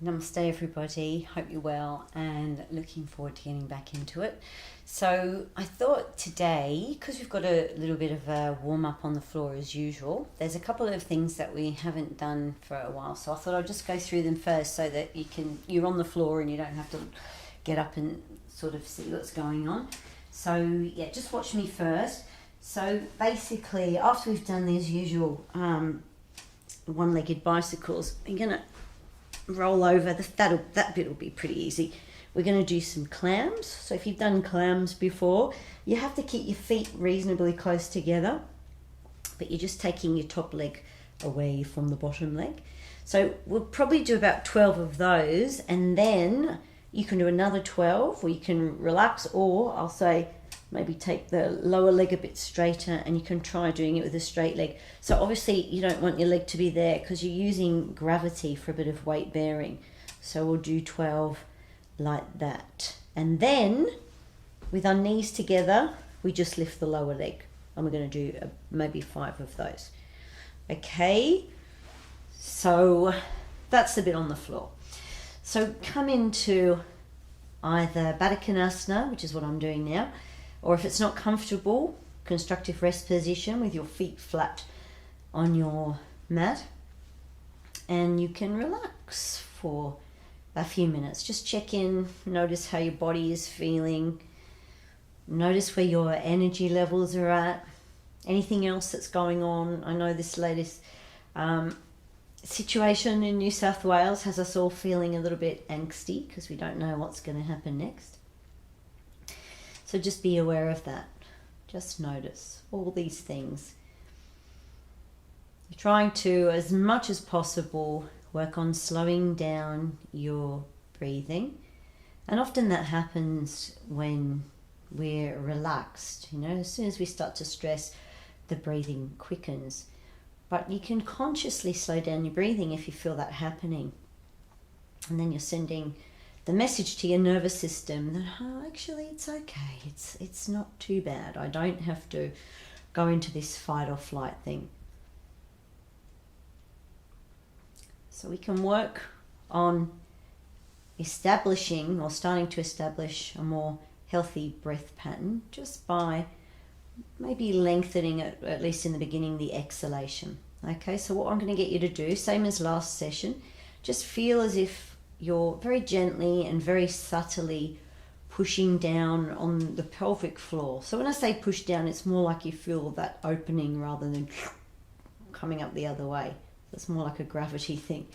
Namaste everybody, hope you're well and looking forward to getting back into it. So I thought today, because we've got a little bit of a warm up on the floor as usual, there's a couple of things that we haven't done for a while, so I thought I'd just go through them first so that you're on the floor and you don't have to get up and sort of see what's going on. So yeah, just watch me first. So basically, after we've done these usual one-legged bicycles, we're going to roll over. That bit will be pretty easy. We're going to do some clams. So if you've done clams before, you have to keep your feet reasonably close together, but you're just taking your top leg away from the bottom leg. So we'll probably do about 12 of those, and then you can do another 12, or you can relax, or I'll say maybe take the lower leg a bit straighter and you can try doing it with a straight leg. So obviously you don't want your leg to be there because you're using gravity for a bit of weight bearing. So we'll do 12 like that. And then with our knees together, we just lift the lower leg. And we're going to do maybe 5 of those. Okay, so that's the bit on the floor. So come into either Baddha Konasana, which is what I'm doing now, or if it's not comfortable, constructive rest position with your feet flat on your mat. And you can relax for a few minutes. Just check in, notice how your body is feeling. Notice where your energy levels are at. Anything else that's going on. I know this latest situation in New South Wales has us all feeling a little bit angsty because we don't know what's going to happen next. So just be aware of that. Just notice all these things. You're trying to, as much as possible, work on slowing down your breathing. And often that happens when we're relaxed. You know, as soon as we start to stress, the breathing quickens. But you can consciously slow down your breathing if you feel that happening. And then you're sending the message to your nervous system that, oh, actually it's okay, it's not too bad. I don't have to go into this fight or flight thing. So we can work on establishing or starting to establish a more healthy breath pattern just by maybe lengthening it, at least in the beginning, the exhalation. Okay, so what I'm going to get you to do, same as last session, just feel as if you're very gently and very subtly pushing down on the pelvic floor. So when I say push down, it's more like you feel that opening rather than coming up the other way. It's more like a gravity thing.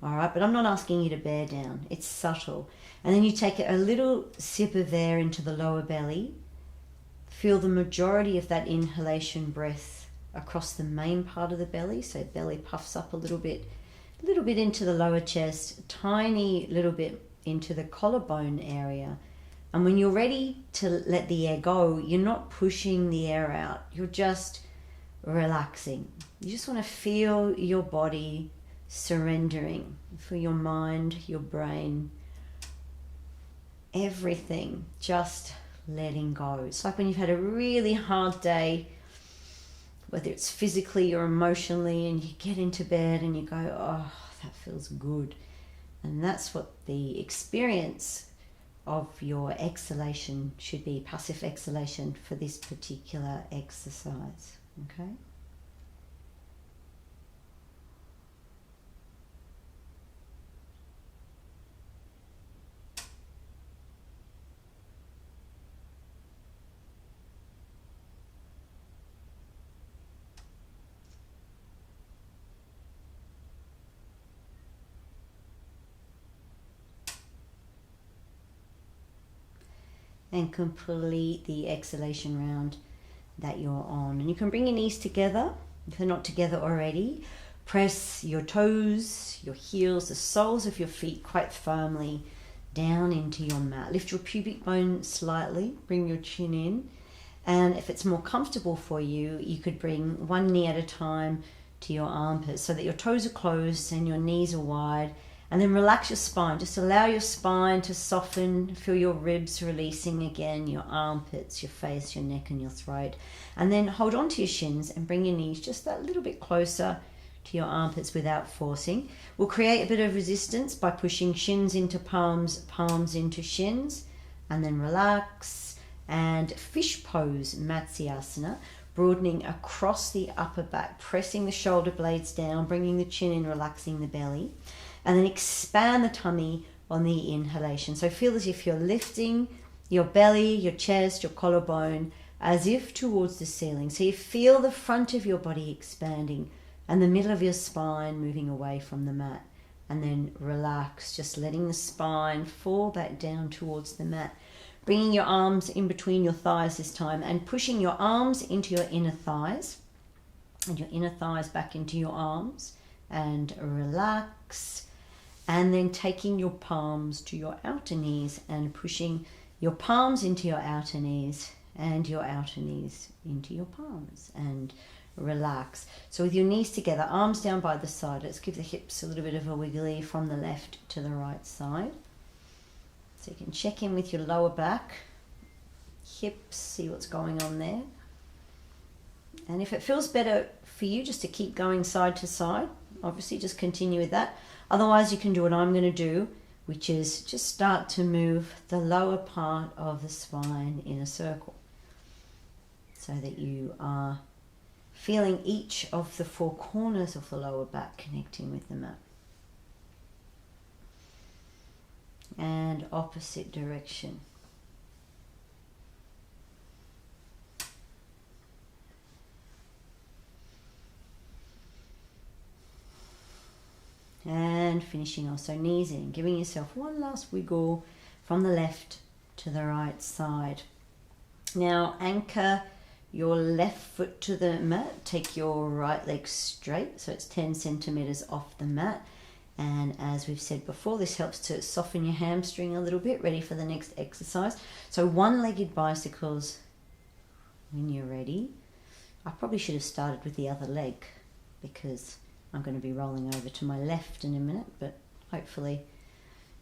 All right, but I'm not asking you to bear down. It's subtle. And then you take a little sip of air into the lower belly. Feel the majority of that inhalation breath across the main part of the belly. So belly puffs up a little bit into the lower chest, tiny little bit into the collarbone area. And when you're ready to let the air go, you're not pushing the air out. You're just relaxing. You just want to feel your body surrendering, feel your mind, your brain, everything just letting go. It's like when you've had a really hard day, whether it's physically or emotionally, and you get into bed and you go, oh, that feels good. And that's what the experience of your exhalation should be, passive exhalation for this particular exercise. Okay? And complete the exhalation round that you're on. And you can bring your knees together if they're not together already. Press your toes, your heels, the soles of your feet quite firmly down into your mat. Lift your pubic bone slightly, bring your chin in. And if it's more comfortable for you, you could bring one knee at a time to your armpits so that your toes are closed and your knees are wide. And then relax your spine. Just allow your spine to soften. Feel your ribs releasing again, your armpits, your face, your neck and your throat. And then hold on to your shins and bring your knees just that little bit closer to your armpits without forcing. We'll create a bit of resistance by pushing shins into palms, palms into shins, and then relax. And fish pose, Matsyasana, broadening across the upper back, pressing the shoulder blades down, bringing the chin in, relaxing the belly. And then expand the tummy on the inhalation. So feel as if you're lifting your belly, your chest, your collarbone, as if towards the ceiling. So you feel the front of your body expanding and the middle of your spine moving away from the mat. And then relax, just letting the spine fall back down towards the mat. Bringing your arms in between your thighs this time and pushing your arms into your inner thighs and your inner thighs back into your arms, and relax. And then taking your palms to your outer knees and pushing your palms into your outer knees and your outer knees into your palms, and relax. So with your knees together, arms down by the side, let's give the hips a little bit of a wiggly from the left to the right side. So you can check in with your lower back, hips, see what's going on there. And if it feels better for you just to keep going side to side, obviously just continue with that. Otherwise you can do what I'm going to do, which is just start to move the lower part of the spine in a circle so that you are feeling each of the four corners of the lower back connecting with the mat. And opposite direction. And finishing off, so knees in, giving yourself one last wiggle from the left to the right side. Now anchor your left foot to the mat, take your right leg straight, so it's 10 centimeters off the mat. And as we've said before, this helps to soften your hamstring a little bit, ready for the next exercise. So one-legged bicycles when you're ready. I probably should have started with the other leg because I'm going to be rolling over to my left in a minute, but hopefully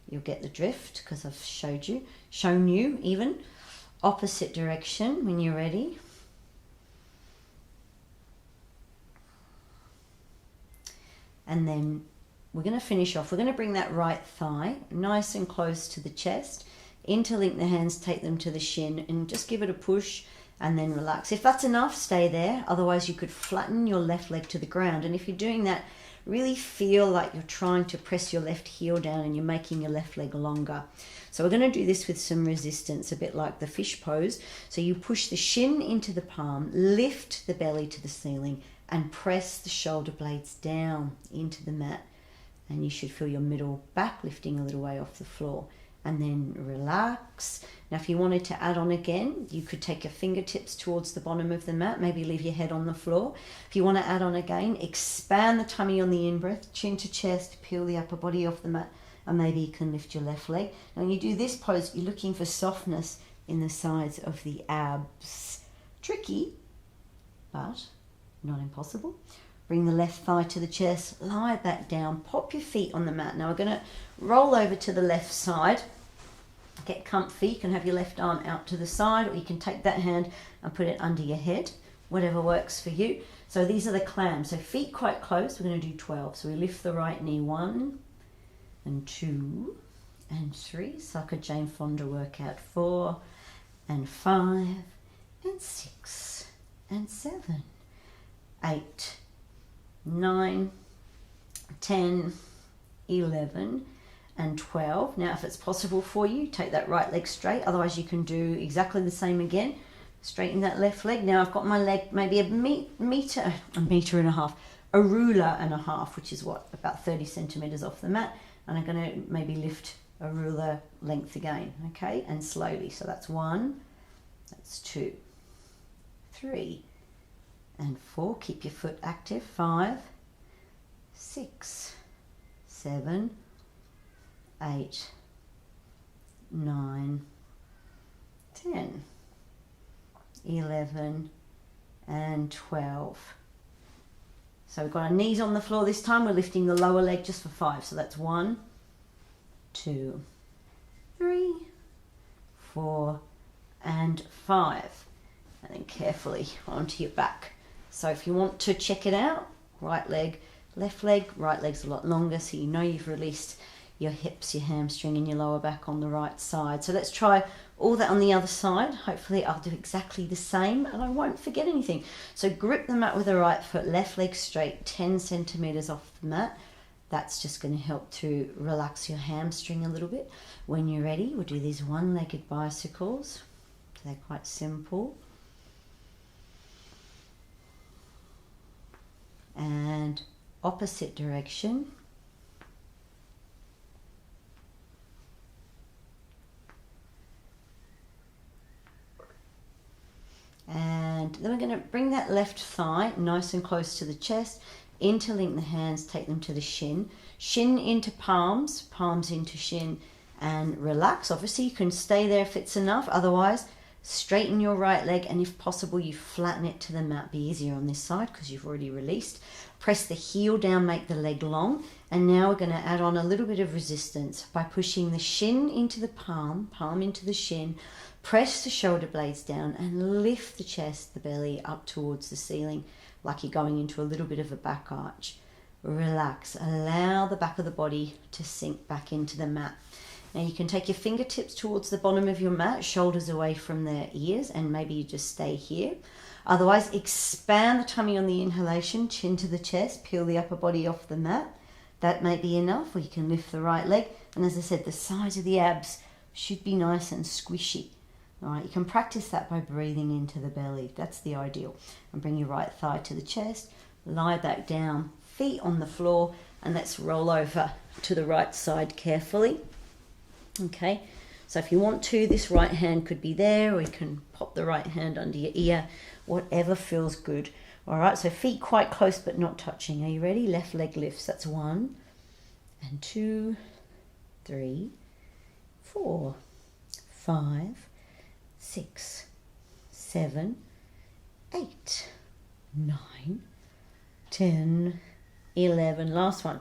you'll get the drift because I've shown you even. Opposite direction when you're ready. And then we're going to finish off. We're going to bring that right thigh nice and close to the chest. Interlink the hands, take them to the shin, and just give it a push and then relax. If that's enough, stay there. Otherwise, you could flatten your left leg to the ground. And if you're doing that, really feel like you're trying to press your left heel down and you're making your left leg longer. So we're going to do this with some resistance, a bit like the fish pose. So you push the shin into the palm, lift the belly to the ceiling, and press the shoulder blades down into the mat. And you should feel your middle back lifting a little way off the floor. And then relax. Now if you wanted to add on again, you could take your fingertips towards the bottom of the mat, maybe leave your head on the floor. If you want to add on again, expand the tummy on the in-breath, chin to chest, peel the upper body off the mat, and maybe you can lift your left leg. Now when you do this pose, you're looking for softness in the sides of the abs. Tricky, but not impossible. Bring the left thigh to the chest, lie back down, pop your feet on the mat. Now we're going to roll over to the left side, get comfy. You can have your left arm out to the side, or you can take that hand and put it under your head, whatever works for you. So these are the clams. So feet quite close, we're going to do 12. So we lift the right knee, 1 and 2 and 3. It's like a Jane Fonda workout, 4 and 5 and 6 and 7, 8, 9, 10, 11 and 12. Now if it's possible for you, take that right leg straight. Otherwise you can do exactly the same again. Straighten that left leg. Now I've got my leg maybe a meter and a half, a ruler and a half, which is what, about 30 centimeters off the mat. And I'm going to maybe lift a ruler length again, okay, and slowly. So that's 1, that's 2, 3 and 4. Keep your foot active. 5, 6, 7, 8, 9, 10, 11 and 12. So we've got our knees on the floor this time. We're lifting the lower leg just for 5. So that's 1, 2, 3, 4 and 5. And then carefully onto your back. So if you want to check it out, right leg left leg, right leg's a lot longer, so you know you've released your hips, your hamstring and your lower back on the right side. So let's try all that on the other side. Hopefully I'll do exactly the same and I won't forget anything. So grip the mat with the right foot, left leg straight, 10 centimeters off the mat. That's just going to help to relax your hamstring a little bit. When you're ready, we'll do these one-legged bicycles. So they're quite simple. And opposite direction. And then we're going to bring that left thigh nice and close to the chest, interlink the hands, take them to the shin, shin into palms, palms into shin, and relax. Obviously you can stay there if it's enough, otherwise straighten your right leg, and if possible you flatten it to the mat. Be easier on this side because you've already released. Press the heel down, make the leg long, and now we're going to add on a little bit of resistance by pushing the shin into the palm, palm into the shin. Press the shoulder blades down and lift the chest, the belly up towards the ceiling like you're going into a little bit of a back arch. Relax, allow the back of the body to sink back into the mat. Now you can take your fingertips towards the bottom of your mat, shoulders away from their ears, and maybe you just stay here. Otherwise, expand the tummy on the inhalation, chin to the chest, peel the upper body off the mat. That may be enough, or you can lift the right leg. And as I said, the sides of the abs should be nice and squishy. All right, you can practice that by breathing into the belly. That's the ideal. And bring your right thigh to the chest, lie back down, feet on the floor, and let's roll over to the right side carefully. Okay, so if you want to, this right hand could be there, or you can pop the right hand under your ear, whatever feels good. All right, so feet quite close but not touching. Are you ready? Left leg lifts. That's 1 and 2, 3, 4, 5, 6, 7, 8, 9, 10, 11. Last one.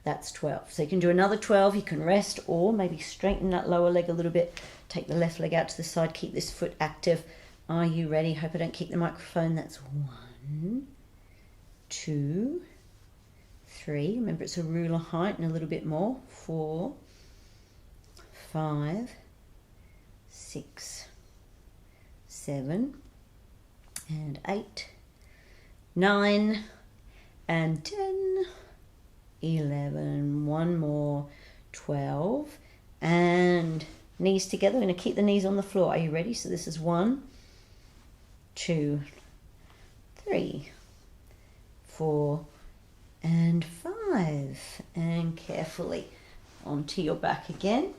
That's 12. So you can do another 12. You can rest, or maybe straighten that lower leg a little bit. Take the left leg out to the side. Keep this foot active. Are you ready? Hope I don't kick the microphone. That's 1, 2, 3. Remember, it's a ruler height and a little bit more. 4, 5, 6, 7, and 8, 9, and 10, 11. One more. 12. And knees together. We're going to keep the knees on the floor. Are you ready? So this is 1, 2, 3, 4, and 5. And carefully onto your back again.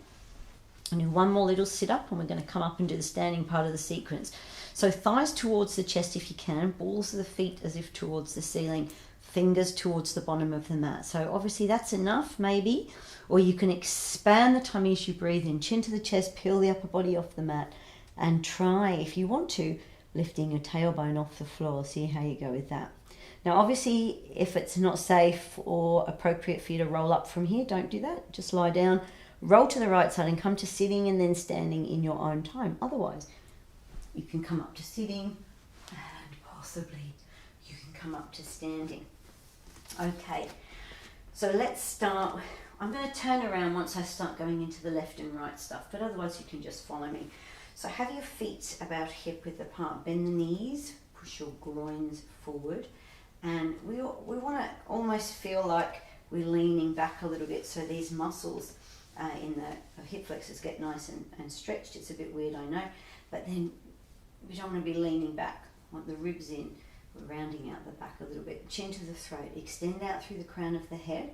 And do one more little sit up, and we're going to come up and do the standing part of the sequence. So thighs towards the chest if you can, balls of the feet as if towards the ceiling, fingers towards the bottom of the mat. So obviously that's enough maybe, or you can expand the tummy as you breathe in, chin to the chest, peel the upper body off the mat, and try, if you want to, lifting your tailbone off the floor. See how you go with that. Now obviously if it's not safe or appropriate for you to roll up from here, don't do that. Just lie down, roll to the right side and come to sitting and then standing in your own time. Otherwise, you can come up to sitting and possibly you can come up to standing. Okay, so let's start. I'm going to turn around once I start going into the left and right stuff, but otherwise you can just follow me. So have your feet about hip width apart, bend the knees, push your groins forward, and we want to almost feel like we're leaning back a little bit, so these muscles in the hip flexors get nice and stretched. It's a bit weird, I know, but then we don't want to be leaning back. Want the ribs in. We're rounding out the back a little bit. Chin to the throat. Extend out through the crown of the head.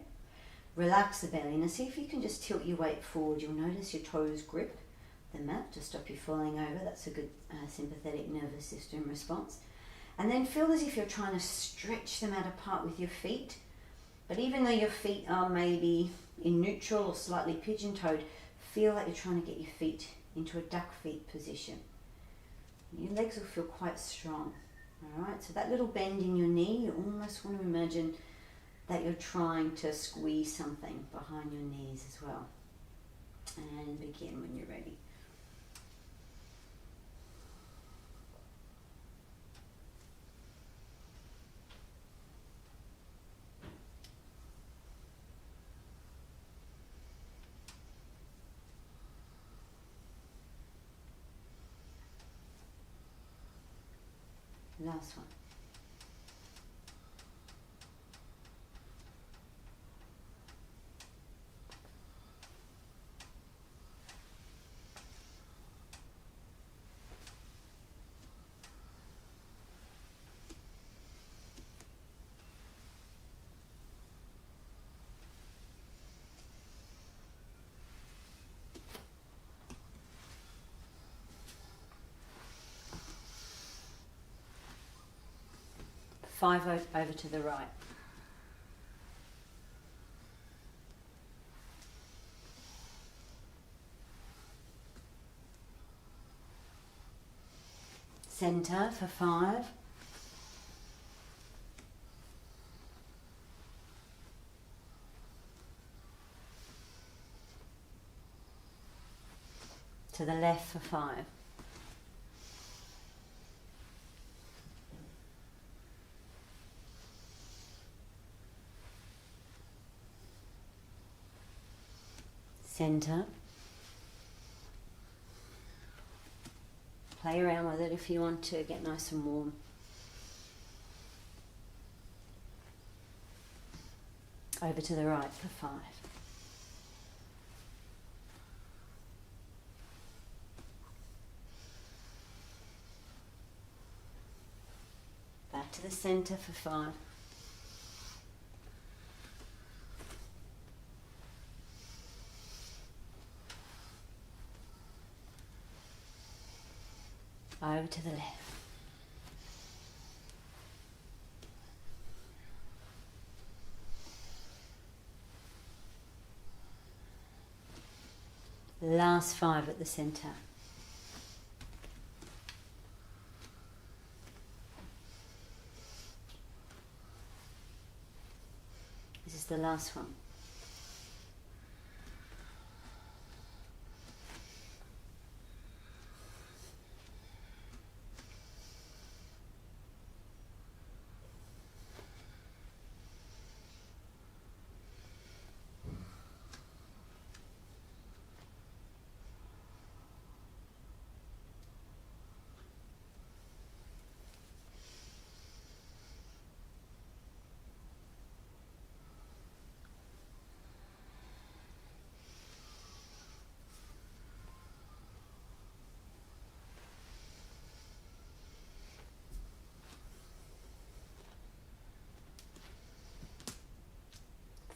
Relax the belly. Now see if you can just tilt your weight forward. You'll notice your toes grip the mat to stop you falling over. That's a good sympathetic nervous system response. And then feel as if you're trying to stretch the mat apart with your feet. But even though your feet are maybe in neutral or slightly pigeon-toed, feel like you're trying to get your feet into a duck feet position. Your legs will feel quite strong. Alright, so that little bend in your knee, you almost want to imagine that you're trying to squeeze something behind your knees as well. And begin when you're ready. Last one. Five over to the right. Center for 5. To the left for 5. Center. Play around with it if you want to get nice and warm. Over to the right for 5. Back to the center for 5. Over to the left. Last 5 at the center. This is the last one.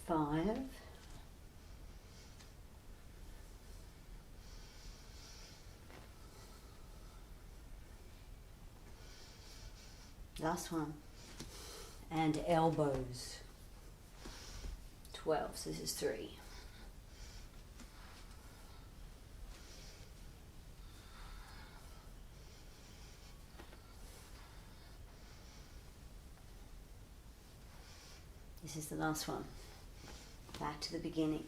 Five. Last one. And elbows. 12. So this is 3. This is the last one. Back to the beginning.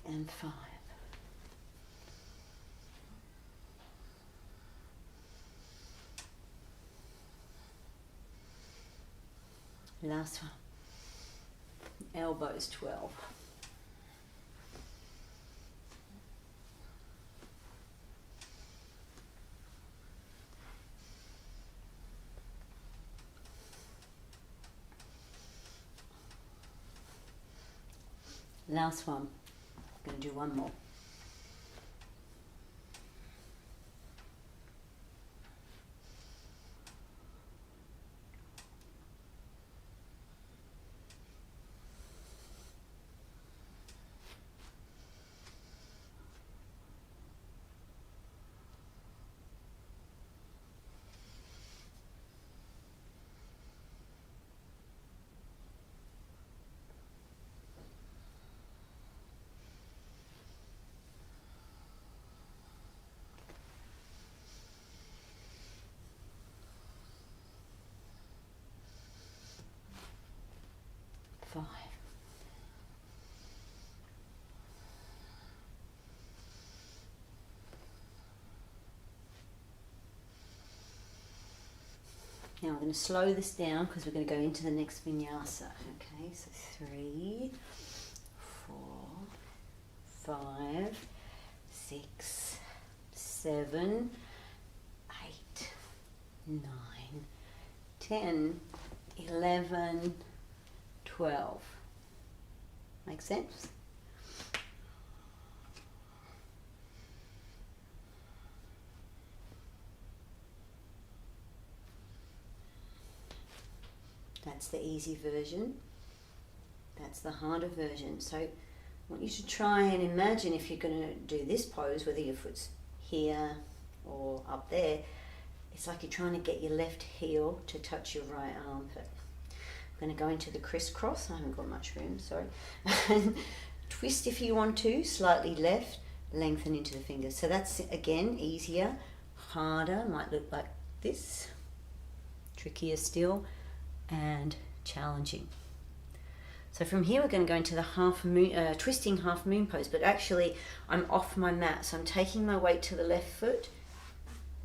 And 5. Last one. Elbows 12. Last one. I'm going to do one more. 5. Now we're going to slow this down because we're going to go into the next vinyasa. Okay, so 3, 4, 5, 6, 7, 8, 9, 10, 11, 12. Make sense? That's the easy version. That's the harder version. So I want you to try and imagine if you're going to do this pose, whether your foot's here or up there, it's like you're trying to get your left heel to touch your right armpit. I'm going to go into the crisscross. I haven't got much room, sorry. Twist if you want to, slightly left, lengthen into the fingers. So that's, again, easier. Harder, might look like this. Trickier still, and challenging. So from here we're going to go into the half moon, twisting half moon pose, but actually I'm off my mat, so I'm taking my weight to the left foot,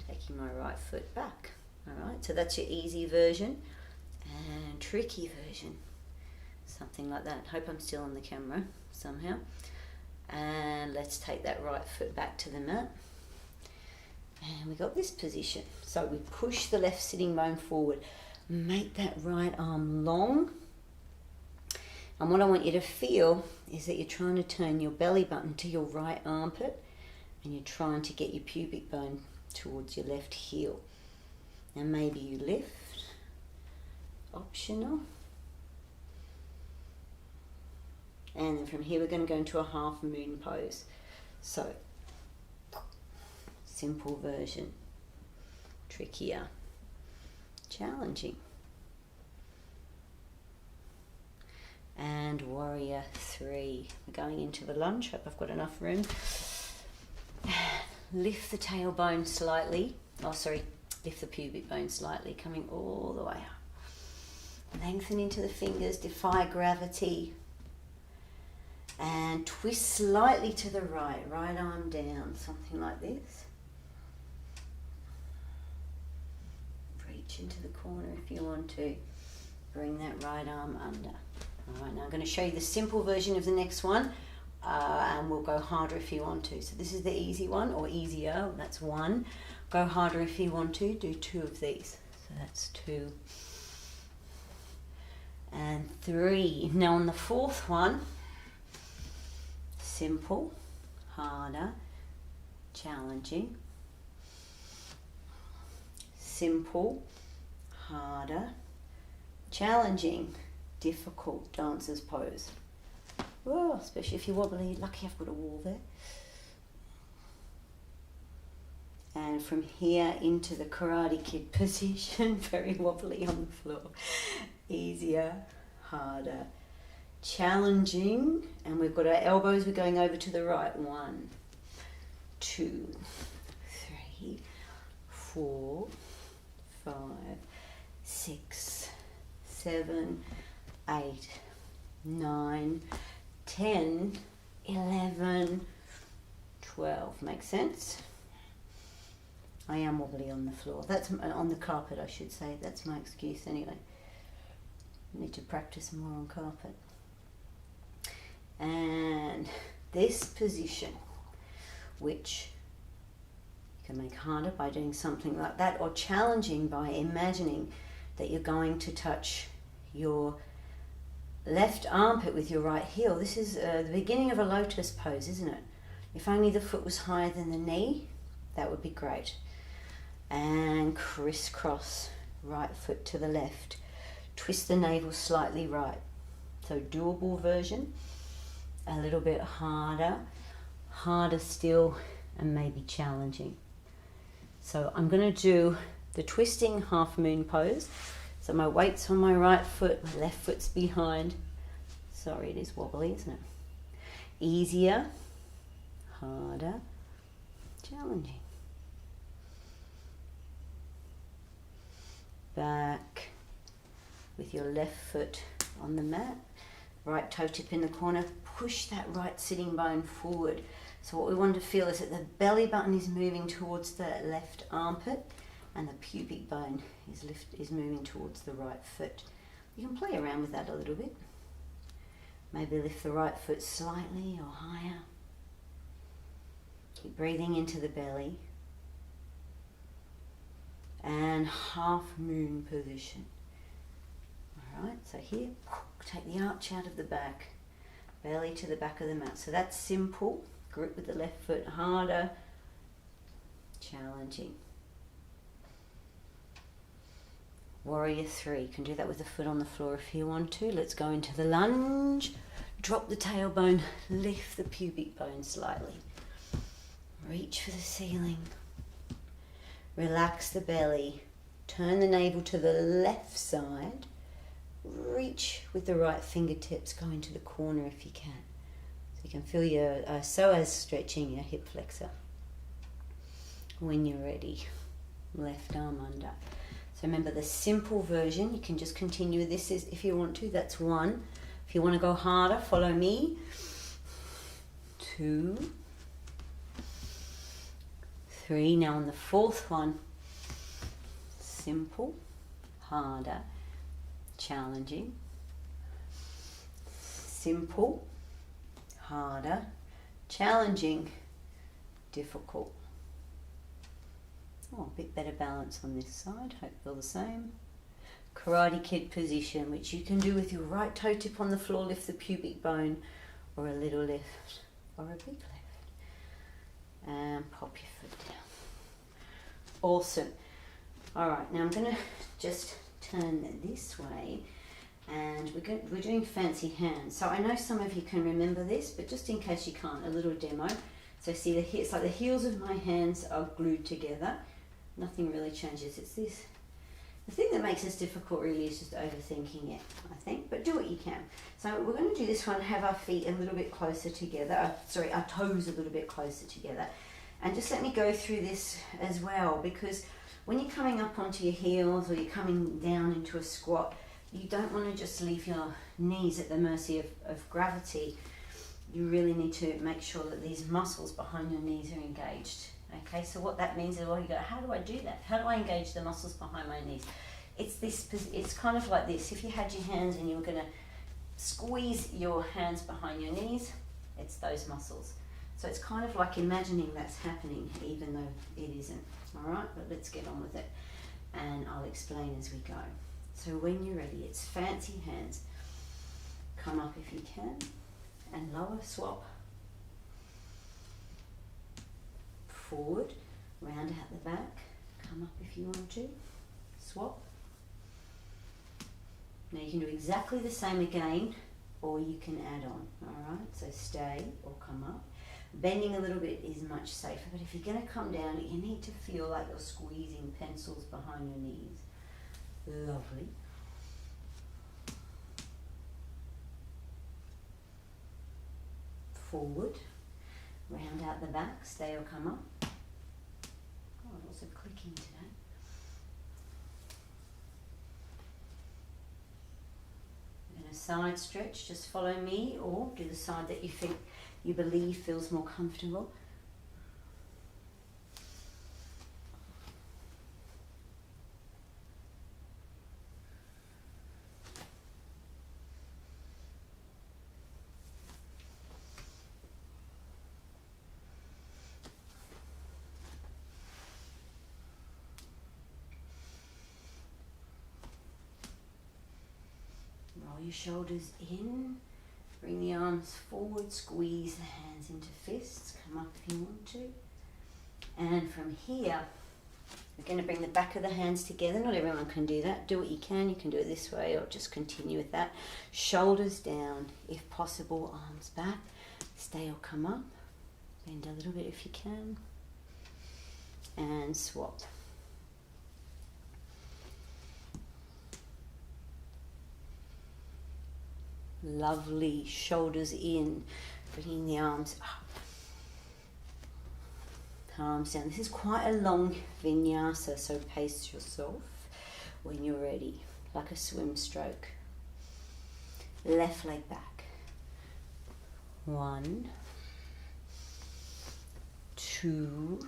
taking my right foot back. Alright, so that's your easy version, and tricky version, something like that. Hope I'm still on the camera somehow. And let's take that right foot back to the mat. And we got this position. So we push the left sitting bone forward, make that right arm long. And what I want you to feel is that you're trying to turn your belly button to your right armpit and you're trying to get your pubic bone towards your left heel. Now maybe you lift, optional. And then from here we're going to go into a half moon pose. So, simple version, trickier, challenging. And warrior 3. We're going into the lunge. Hope I've got enough room. Lift the tailbone slightly. Oh, sorry. Lift the pubic bone slightly, coming all the way up. Lengthen into the fingers, defy gravity. And twist slightly to the right. Right arm down, something like this. Reach into the corner if you want to. Bring that right arm under. Alright, now I'm going to show you the simple version of the next one, and we'll go harder if you want to. So this is the easy one, or easier, that's 1. Go harder if you want to, do 2 of these. So that's 2. And 3. Now on the 4th one, simple, harder, challenging. Simple, harder, challenging. Difficult dancer's pose. Oh, especially if you're wobbly. Lucky I've got a wall there. And from here into the Karate Kid position, very wobbly on the floor. Easier, harder, challenging. And we've got our elbows, we're going over to the right. 1, 2, 3, 4, 5, 6, 7, 8, 9, 10, 11, 12. Makes sense? I am wobbly on the floor. That's on the carpet, I should say. That's my excuse anyway. I need to practice more on carpet. And this position, which you can make harder by doing something like that, or challenging by imagining that you're going to touch your left armpit with your right heel. This is the beginning of a lotus pose, isn't it? If only the foot was higher than the knee, that would be great. And crisscross, right foot to the left. Twist the navel slightly right. So doable version, a little bit harder, harder still, and maybe challenging. So I'm going to do the twisting half moon pose. So my weight's on my right foot, my left foot's behind. Sorry, it is wobbly, isn't it? Easier, harder, challenging. Back with your left foot on the mat. Right toe tip in the corner, push that right sitting bone forward. So what we want to feel is that the belly button is moving towards the left armpit and the pubic bone is moving towards the right foot. You can play around with that a little bit. Maybe lift the right foot slightly or higher. Keep breathing into the belly. And half moon position. Alright, so here, take the arch out of the back, belly to the back of the mat. So that's simple. Grip with the left foot harder, challenging. Warrior 3, you can do that with the foot on the floor if you want to. Let's go into the lunge. Drop the tailbone, lift the pubic bone slightly. Reach for the ceiling. Relax the belly. Turn the navel to the left side. Reach with the right fingertips. Go into the corner if you can. So you can feel your psoas stretching your hip flexor. When you're ready, left arm under. So remember the simple version. You can just continue with this if you want to. That's 1. If you want to go harder, follow me. 2, 3. Now on the 4th one, simple, harder, challenging, simple, harder, challenging, difficult. Oh, a bit better balance on this side. Hope you're the same. Karate Kid position, which you can do with your right toe tip on the floor, lift the pubic bone, or a little lift, or a big lift. And pop your foot down. Awesome. All right, now I'm going to just turn this way, and we're doing fancy hands. So I know some of you can remember this, but just in case you can't, a little demo. So see, it's like the heels of my hands are glued together. Nothing really changes. It's this. The thing that makes this difficult really is just overthinking it, I think, but do what you can. So we're going to do this one, have our feet a little bit closer together, our toes a little bit closer together. And just let me go through this as well, because when you're coming up onto your heels or you're coming down into a squat, you don't want to just leave your knees at the mercy of gravity. You really need to make sure that these muscles behind your knees are engaged. Okay, so what that means is, well, you go, how do I do that? How do I engage the muscles behind my knees? It's kind of like this. If you had your hands and you were going to squeeze your hands behind your knees, it's those muscles. So it's kind of like imagining that's happening, even though it isn't. All right, but let's get on with it, and I'll explain as we go. So when you're ready, it's fancy hands. Come up if you can, and lower, swap. Forward, round out the back, come up if you want to, swap. Now you can do exactly the same again, or you can add on, alright? So stay or come up. Bending a little bit is much safer, but if you're going to come down, you need to feel like you're squeezing pencils behind your knees. Lovely. Forward, round out the back, stay or come up. Oh, I'm also clicking today. And a side stretch, just follow me, or do the side that you believe feels more comfortable. Roll your shoulders in, bring the arms forward, squeeze the hands into fists, come up if you want to. And from here, we're going to bring the back of the hands together. Not everyone can do that. Do what you can do it this way or just continue with that. Shoulders down, if possible, arms back. Stay or come up. Bend a little bit if you can. And swap. Lovely, shoulders in, bringing the arms up, arms down. This is quite a long vinyasa, so pace yourself when you're ready, like a swim stroke. Left leg back, 1, 2,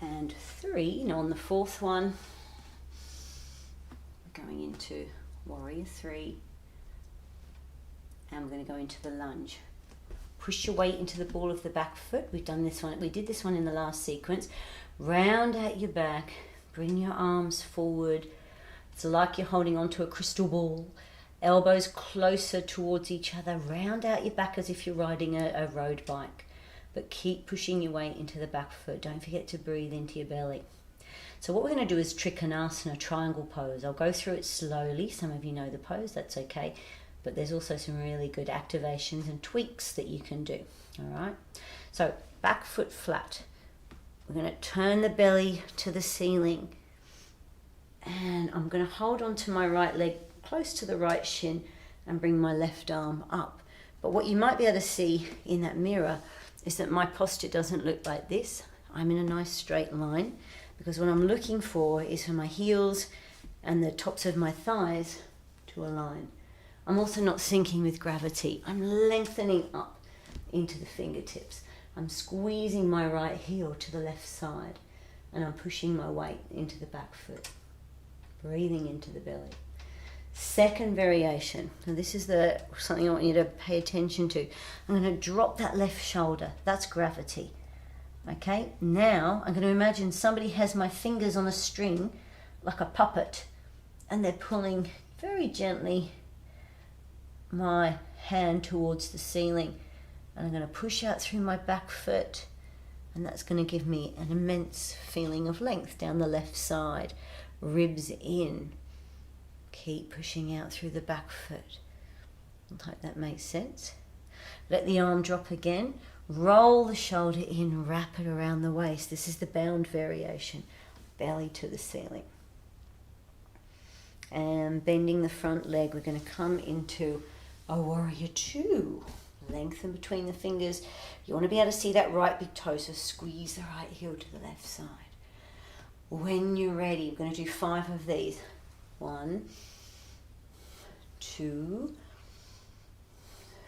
and 3. Now on the fourth one, we're going into warrior 3, and we're going to go into the lunge. Push your weight into the ball of the back foot. We did this one in the last sequence. Round out your back, bring your arms forward. It's like you're holding onto a crystal ball. Elbows closer towards each other. Round out your back as if you're riding a road bike. But keep pushing your weight into the back foot. Don't forget to breathe into your belly. So what we're going to do is Trikonasana, triangle pose. I'll go through it slowly. Some of you know the pose, that's okay. But there's also some really good activations and tweaks that you can do. All right. So back foot flat. We're going to turn the belly to the ceiling. And I'm going to hold on to my right leg close to the right shin and bring my left arm up. But what you might be able to see in that mirror is that my posture doesn't look like this. I'm in a nice straight line because what I'm looking for is for my heels and the tops of my thighs to align. I'm also not sinking with gravity. I'm lengthening up into the fingertips. I'm squeezing my right heel to the left side and I'm pushing my weight into the back foot. Breathing into the belly. Second variation, and this is something I want you to pay attention to. I'm going to drop that left shoulder. That's gravity. Okay, now I'm going to imagine somebody has my fingers on a string like a puppet and they're pulling very gently my hand towards the ceiling, and I'm going to push out through my back foot, and that's going to give me an immense feeling of length down the left side. Ribs in. Keep pushing out through the back foot. I hope that makes sense. Let the arm drop again. Roll the shoulder in, wrap it around the waist. This is the bound variation. Belly to the ceiling. And bending the front leg, we're going to come into a warrior 2. Lengthen between the fingers. You want to be able to see that right big toe, so squeeze the right heel to the left side. When you're ready, we're going to do 5 of these. 1, 2,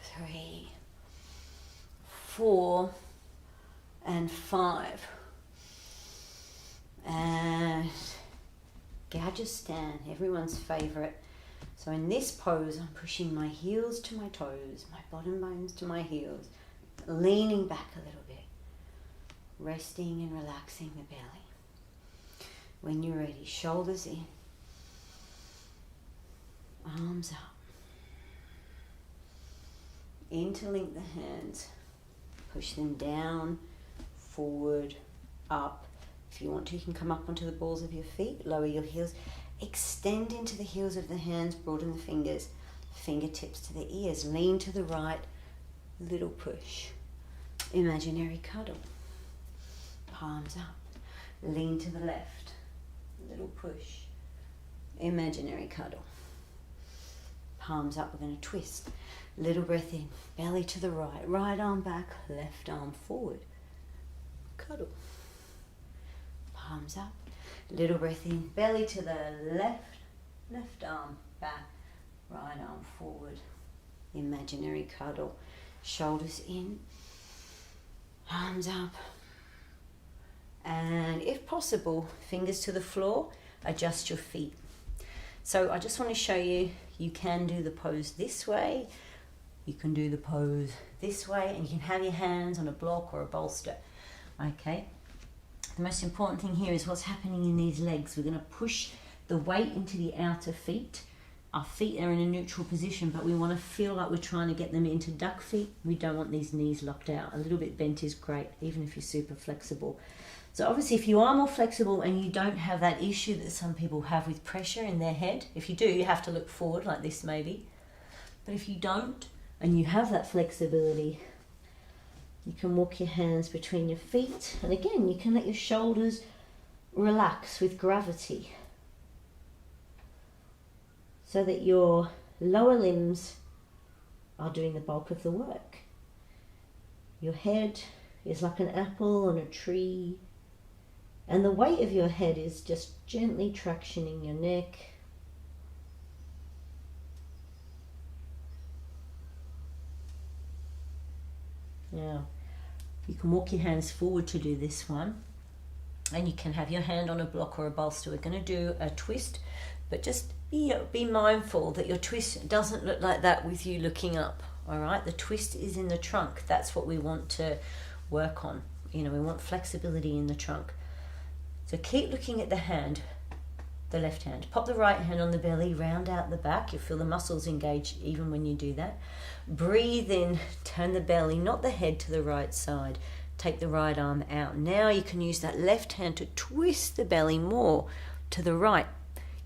3, 4, and 5. And Gadgestand, everyone's favorite. So in this pose, I'm pushing my heels to my toes, my bottom bones to my heels, leaning back a little bit, resting and relaxing the belly. When you're ready, shoulders in, arms up, interlink the hands, push them down, forward, up. If you want to, you can come up onto the balls of your feet, lower your heels, extend into the heels of the hands, broaden the fingers, fingertips to the ears, lean to the right, little push, imaginary cuddle, palms up, lean to the left, little push, imaginary cuddle, palms up, we're going to twist, little breath in, belly to the right, right arm back, left arm forward, cuddle, palms up, little breath in, belly to the left, left arm back, right arm forward, imaginary cuddle, shoulders in, arms up, and if possible, fingers to the floor, adjust your feet. So I just want to show you, you can do the pose this way, you can do the pose this way, and you can have your hands on a block or a bolster. Okay, the most important thing here is what's happening in these legs. We're going to push the weight into the outer feet. Our feet are in a neutral position, but we want to feel like we're trying to get them into duck feet. We don't want these knees locked out. A little bit bent is great, even if you're super flexible. So obviously if you are more flexible and you don't have that issue that some people have with pressure in their head, if you do, you have to look forward like this maybe. But if you don't, and you have that flexibility, you can walk your hands between your feet. And again, you can let your shoulders relax with gravity so that your lower limbs are doing the bulk of the work. Your head is like an apple on a tree, and the weight of your head is just gently tractioning your neck. Now, you can walk your hands forward to do this one, and you can have your hand on a block or a bolster. We're going to do a twist, but just be mindful that your twist doesn't look like that with you looking up. All right, the twist is in the trunk. That's what we want to work on. You know, we want flexibility in the trunk. So keep looking at the hand, the left hand. Pop the right hand on the belly, round out the back. You'll feel the muscles engage even when you do that. Breathe in, turn the belly, not the head, to the right side. Take the right arm out. Now you can use that left hand to twist the belly more to the right.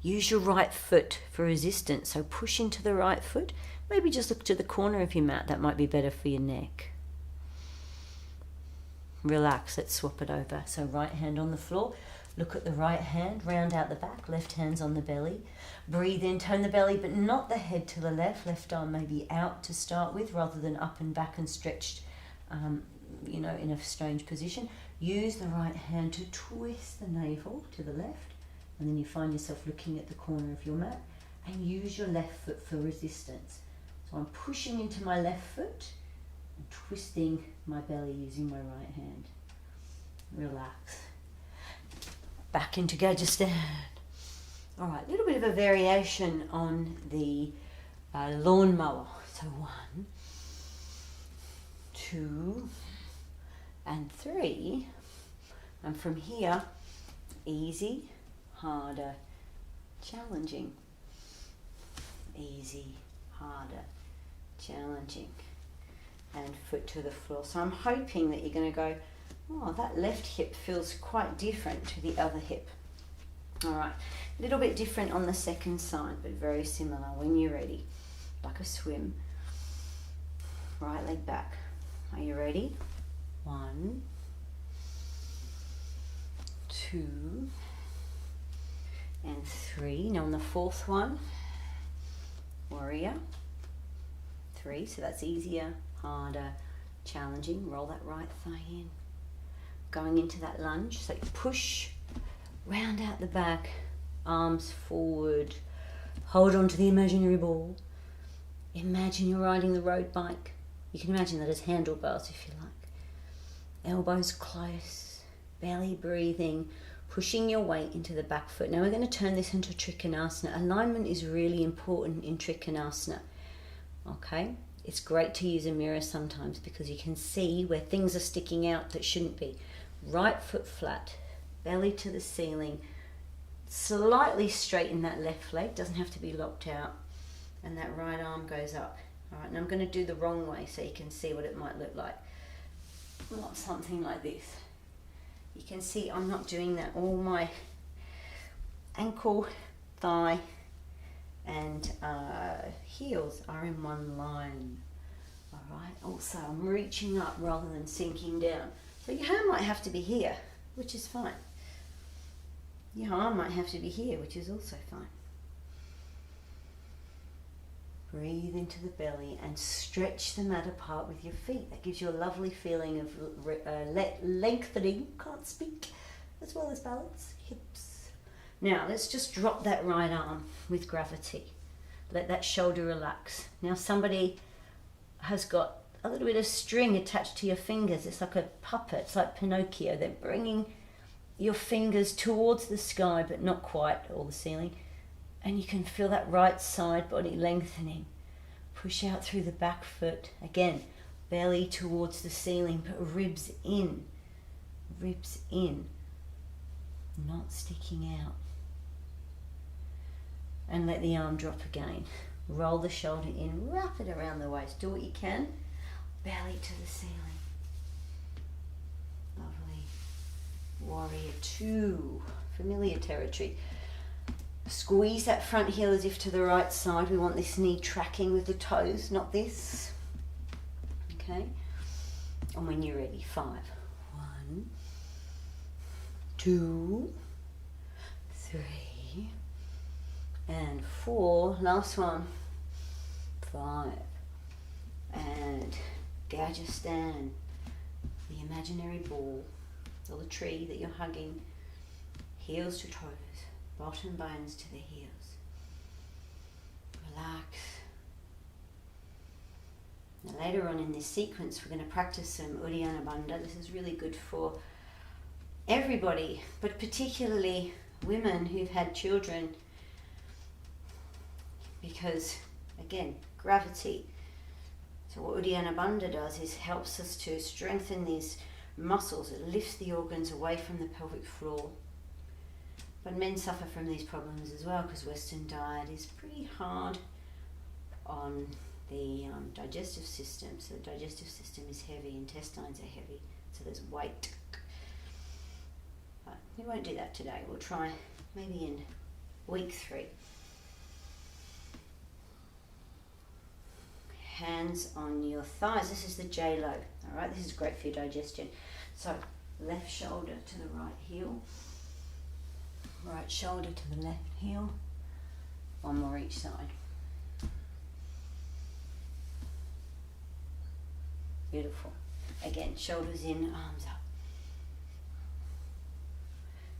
Use your right foot for resistance. So push into the right foot. Maybe just look to the corner of your mat. That might be better for your neck. Relax. Let's swap it over. So right hand on the floor. Look at the right hand. Round out the back. Left hand's on the belly. Breathe in. Turn the belly, but not the head to the left. Left arm maybe out to start with, rather than up and back and stretched, you know, in a strange position. Use the right hand to twist the navel to the left. And then you find yourself looking at the corner of your mat. And use your left foot for resistance. So I'm pushing into my left foot and twisting my belly using my right hand. Relax. Back into YogaSphere. All right, a little bit of a variation on the lawnmower. So 1, 2, and 3. And from here, easy, harder, challenging. Easy, harder, challenging, and foot to the floor. So I'm hoping that you're going to go, oh, that left hip feels quite different to the other hip. All right, a little bit different on the second side, but very similar when you're ready, like a swim. Right leg back. Are you ready? 1, 2, and 3. Now on the fourth one, warrior. 3, so that's easier, harder, challenging. Roll that right thigh in. Going into that lunge, so you push, round out the back, arms forward, hold on to the imaginary ball. Imagine you're riding the road bike. You can imagine that as handlebars if you like. Elbows close, belly breathing, pushing your weight into the back foot. Now we're going to turn this into Trikonasana. Alignment is really important in Trikonasana. Okay, it's great to use a mirror sometimes because you can see where things are sticking out that shouldn't be. Right foot flat, belly to the ceiling, slightly straighten that left leg, doesn't have to be locked out, and that right arm goes up. All right, and I'm going to do the wrong way so you can see what it might look like. Not something like this. You can see I'm not doing that. All my ankle, thigh, and heels are in one line. All right. Also, I'm reaching up rather than sinking down. So your hand might have to be here, which is fine. Your arm might have to be here, which is also fine. Breathe into the belly and stretch the mat apart with your feet. That gives you a lovely feeling of lengthening, can't speak, as well as balance, hips. Now let's just drop that right arm with gravity. Let that shoulder relax. Now somebody has got a little bit of string attached to your fingers. It's like a puppet, it's like Pinocchio. They're bringing your fingers towards the sky, but not quite, or the ceiling. And you can feel that right side body lengthening. Push out through the back foot. Again, belly towards the ceiling, but ribs in. Ribs in. Not sticking out. And let the arm drop again. Roll the shoulder in, wrap it around the waist. Do what you can. Belly to the ceiling. Lovely. Warrior 2. Familiar territory. Squeeze that front heel as if to the right side. We want this knee tracking with the toes, not this. Okay? And when you're ready, 5. 1, 2, 3, and 4. Last one. 5. And YogaSphere, the imaginary ball, or the tree that you're hugging, heels to toes. Bottom bones to the heels. Relax. Now later on in this sequence, we're going to practice some Uddiyana Bandha. This is really good for everybody, but particularly women who've had children, because again, gravity. So what Uddiyana Bandha does is helps us to strengthen these muscles. It lifts the organs away from the pelvic floor. But men suffer from these problems as well because Western diet is pretty hard on the digestive system. So the digestive system is heavy, intestines are heavy, so there's weight. But we won't do that today. We'll try maybe in week 3. Hands on your thighs. This is the J-Lo. All right, this is great for your digestion. So left shoulder to the right heel. Right shoulder to the left heel. One more each side. Beautiful. Again, shoulders in, arms up.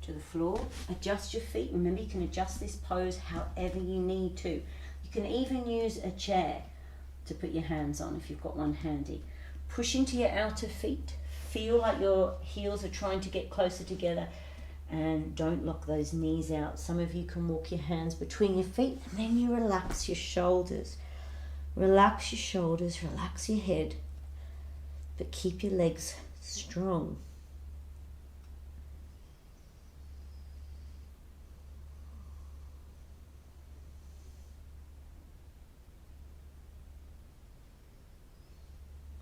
To the floor. Adjust your feet. Remember, you can adjust this pose however you need to. You can even use a chair to put your hands on if you've got one handy. Push into your outer feet. Feel like your heels are trying to get closer together, and don't lock those knees out. Some of you can walk your hands between your feet, and then you relax your shoulders. Relax your shoulders, relax your head, but keep your legs strong.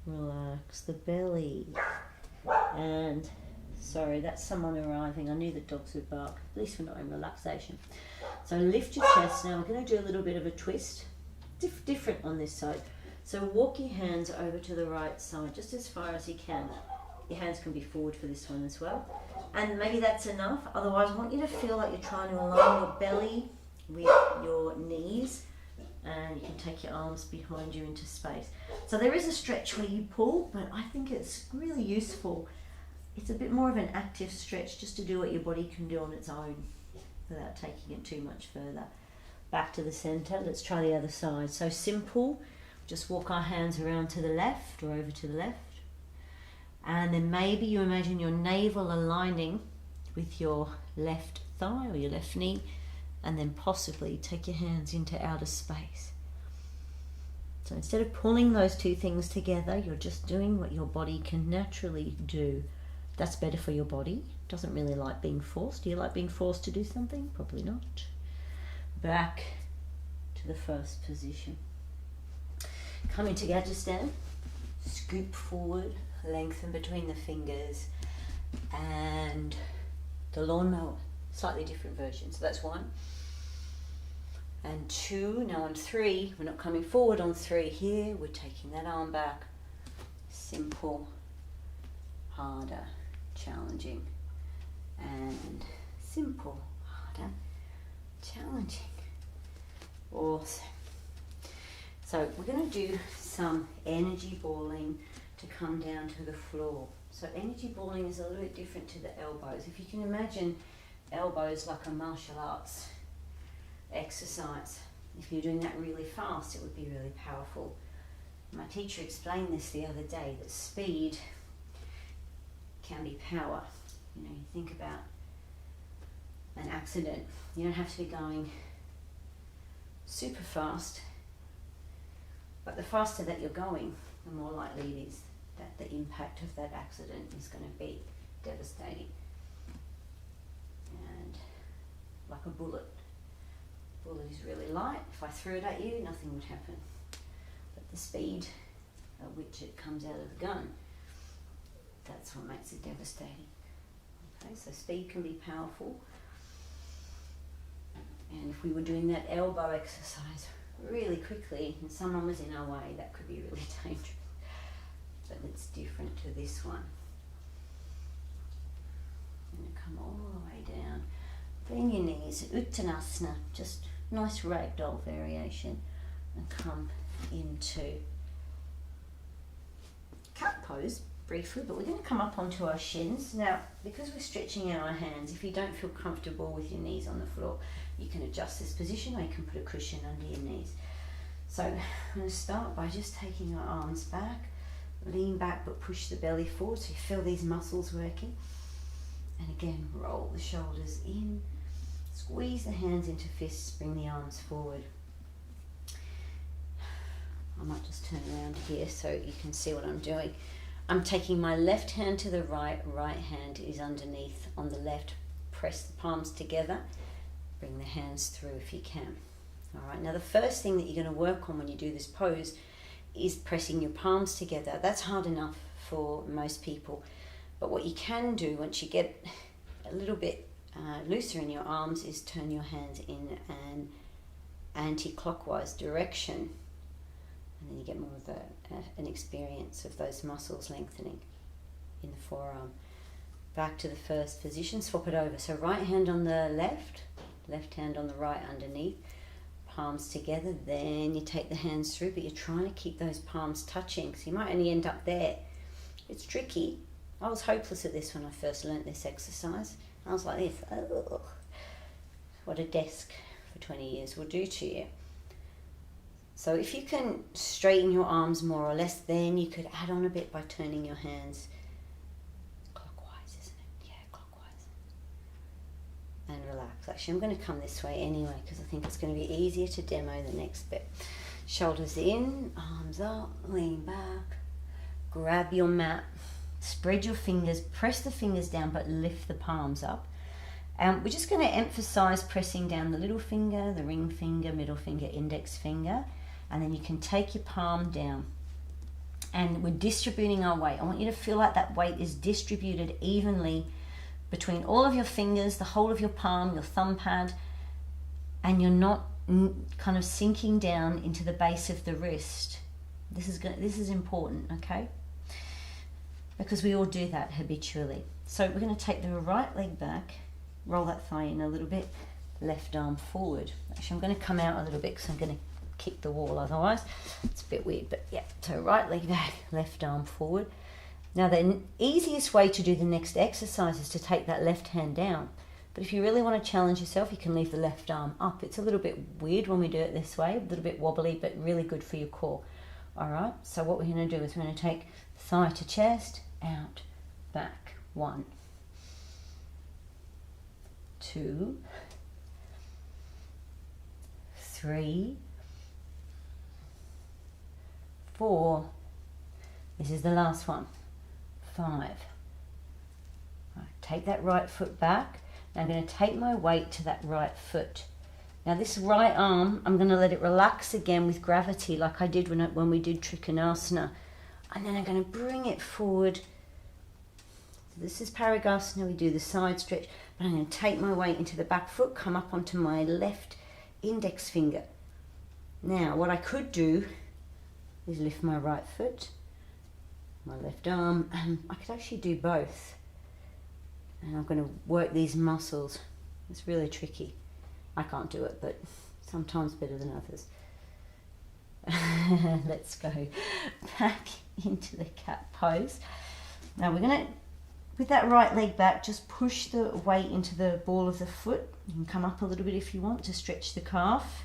Relax the belly. And sorry, that's someone arriving. I knew the dogs would bark. At least we're not in relaxation. So lift your chest. Now we're going to do a little bit of a twist. Different on this side. So walk your hands over to the right side, just as far as you can. Your hands can be forward for this one as well. And maybe that's enough. Otherwise, I want you to feel like you're trying to align your belly with your knees. And you can take your arms behind you into space. So there is a stretch where you pull, but I think it's really useful. It's a bit more of an active stretch just to do what your body can do on its own without taking it too much further. Back to the center. Let's try the other side. So simple. Just walk our hands around to the left or over to the left. And then maybe you imagine your navel aligning with your left thigh or your left knee. And then possibly take your hands into outer space. So instead of pulling those two things together, you're just doing what your body can naturally do. That's better for your body. Doesn't really like being forced. Do you like being forced to do something? Probably not. Back to the first position. Come into Gajah stand. Scoop forward, lengthen between the fingers, and the lawnmower. Slightly different version. So that's 1 and 2. Now on 3, we're not coming forward on 3 here. We're taking that arm back. Simple, harder, challenging, and simple, harder, challenging. Awesome. So we're going to do some energy balling to come down to the floor. So energy balling is a little bit different to the elbows. If you can imagine elbows like a martial arts exercise. If you're doing that really fast, it would be really powerful. My teacher explained this the other day, that speed can be power. You know, you think about an accident. You don't have to be going super fast, but the faster that you're going, the more likely it is that the impact of that accident is going to be devastating. And like a bullet. Bullet is really light. If I threw it at you, nothing would happen. But the speed at which it comes out of the gun, that's what makes it devastating. Okay, so speed can be powerful. And if we were doing that elbow exercise really quickly and someone was in our way, that could be really dangerous. But it's different to this one. And come all the way down. Bend your knees, Uttanasana, just nice ragdoll variation, and come into cat pose briefly, but we're going to come up onto our shins. Now, because we're stretching out our hands, if you don't feel comfortable with your knees on the floor, you can adjust this position or you can put a cushion under your knees. So I'm going to start by just taking our arms back, lean back but push the belly forward so you feel these muscles working. And again, roll the shoulders in, squeeze the hands into fists, bring the arms forward. I might just turn around here so you can see what I'm doing. I'm taking my left hand to the right, right hand is underneath on the left. Press the palms together, bring the hands through if you can. All right, now the first thing that you're going to work on when you do this pose is pressing your palms together. That's hard enough for most people. But what you can do once you get a little bit looser in your arms is turn your hands in an anti-clockwise direction. And then you get more of an experience of those muscles lengthening in the forearm. Back to the first position, swap it over. So right hand on the left, left hand on the right underneath, palms together. Then you take the hands through, but you're trying to keep those palms touching. So you might only end up there. It's tricky. I was hopeless at this when I first learnt this exercise. I was like this, oh, what a desk for 20 years will do to you. So if you can straighten your arms more or less, then you could add on a bit by turning your hands clockwise, isn't it? Yeah, clockwise. And relax. Actually, I'm going to come this way anyway because I think it's going to be easier to demo the next bit. Shoulders in, arms up, lean back, grab your mat. Spread your fingers, press the fingers down, but lift the palms up. We're just going to emphasize pressing down the little finger, the ring finger, middle finger, index finger, and then you can take your palm down. And we're distributing our weight. I want you to feel like that weight is distributed evenly between all of your fingers, the whole of your palm, your thumb pad, and you're not kind of sinking down into the base of the wrist. This is important, okay? Because we all do that habitually. So we're going to take the right leg back, roll that thigh in a little bit, left arm forward. Actually, I'm going to come out a little bit because I'm going to kick the wall otherwise. It's a bit weird, but yeah. So right leg back, left arm forward. Now the easiest way to do the next exercise is to take that left hand down. But if you really want to challenge yourself, you can leave the left arm up. It's a little bit weird when we do it this way, a little bit wobbly, but really good for your core. All right, so what we're going to do is we're going to take thigh to chest, out, back. 1, 2, 3, 4. This is the last one. 5. Right, take that right foot back. Now I'm going to take my weight to that right foot. Now this right arm, I'm going to let it relax again with gravity like I did when we did Trikonasana. And then I'm going to bring it forward. This is Parigasana, we do the side stretch, but I'm going to take my weight into the back foot, come up onto my left index finger. Now what I could do is lift my right foot, my left arm, and I could actually do both. And I'm going to work these muscles. It's really tricky. I can't do it, but sometimes better than others. Let's go back into the cat pose. Now we're going to, with that right leg back, just push the weight into the ball of the foot. You can come up a little bit if you want to stretch the calf.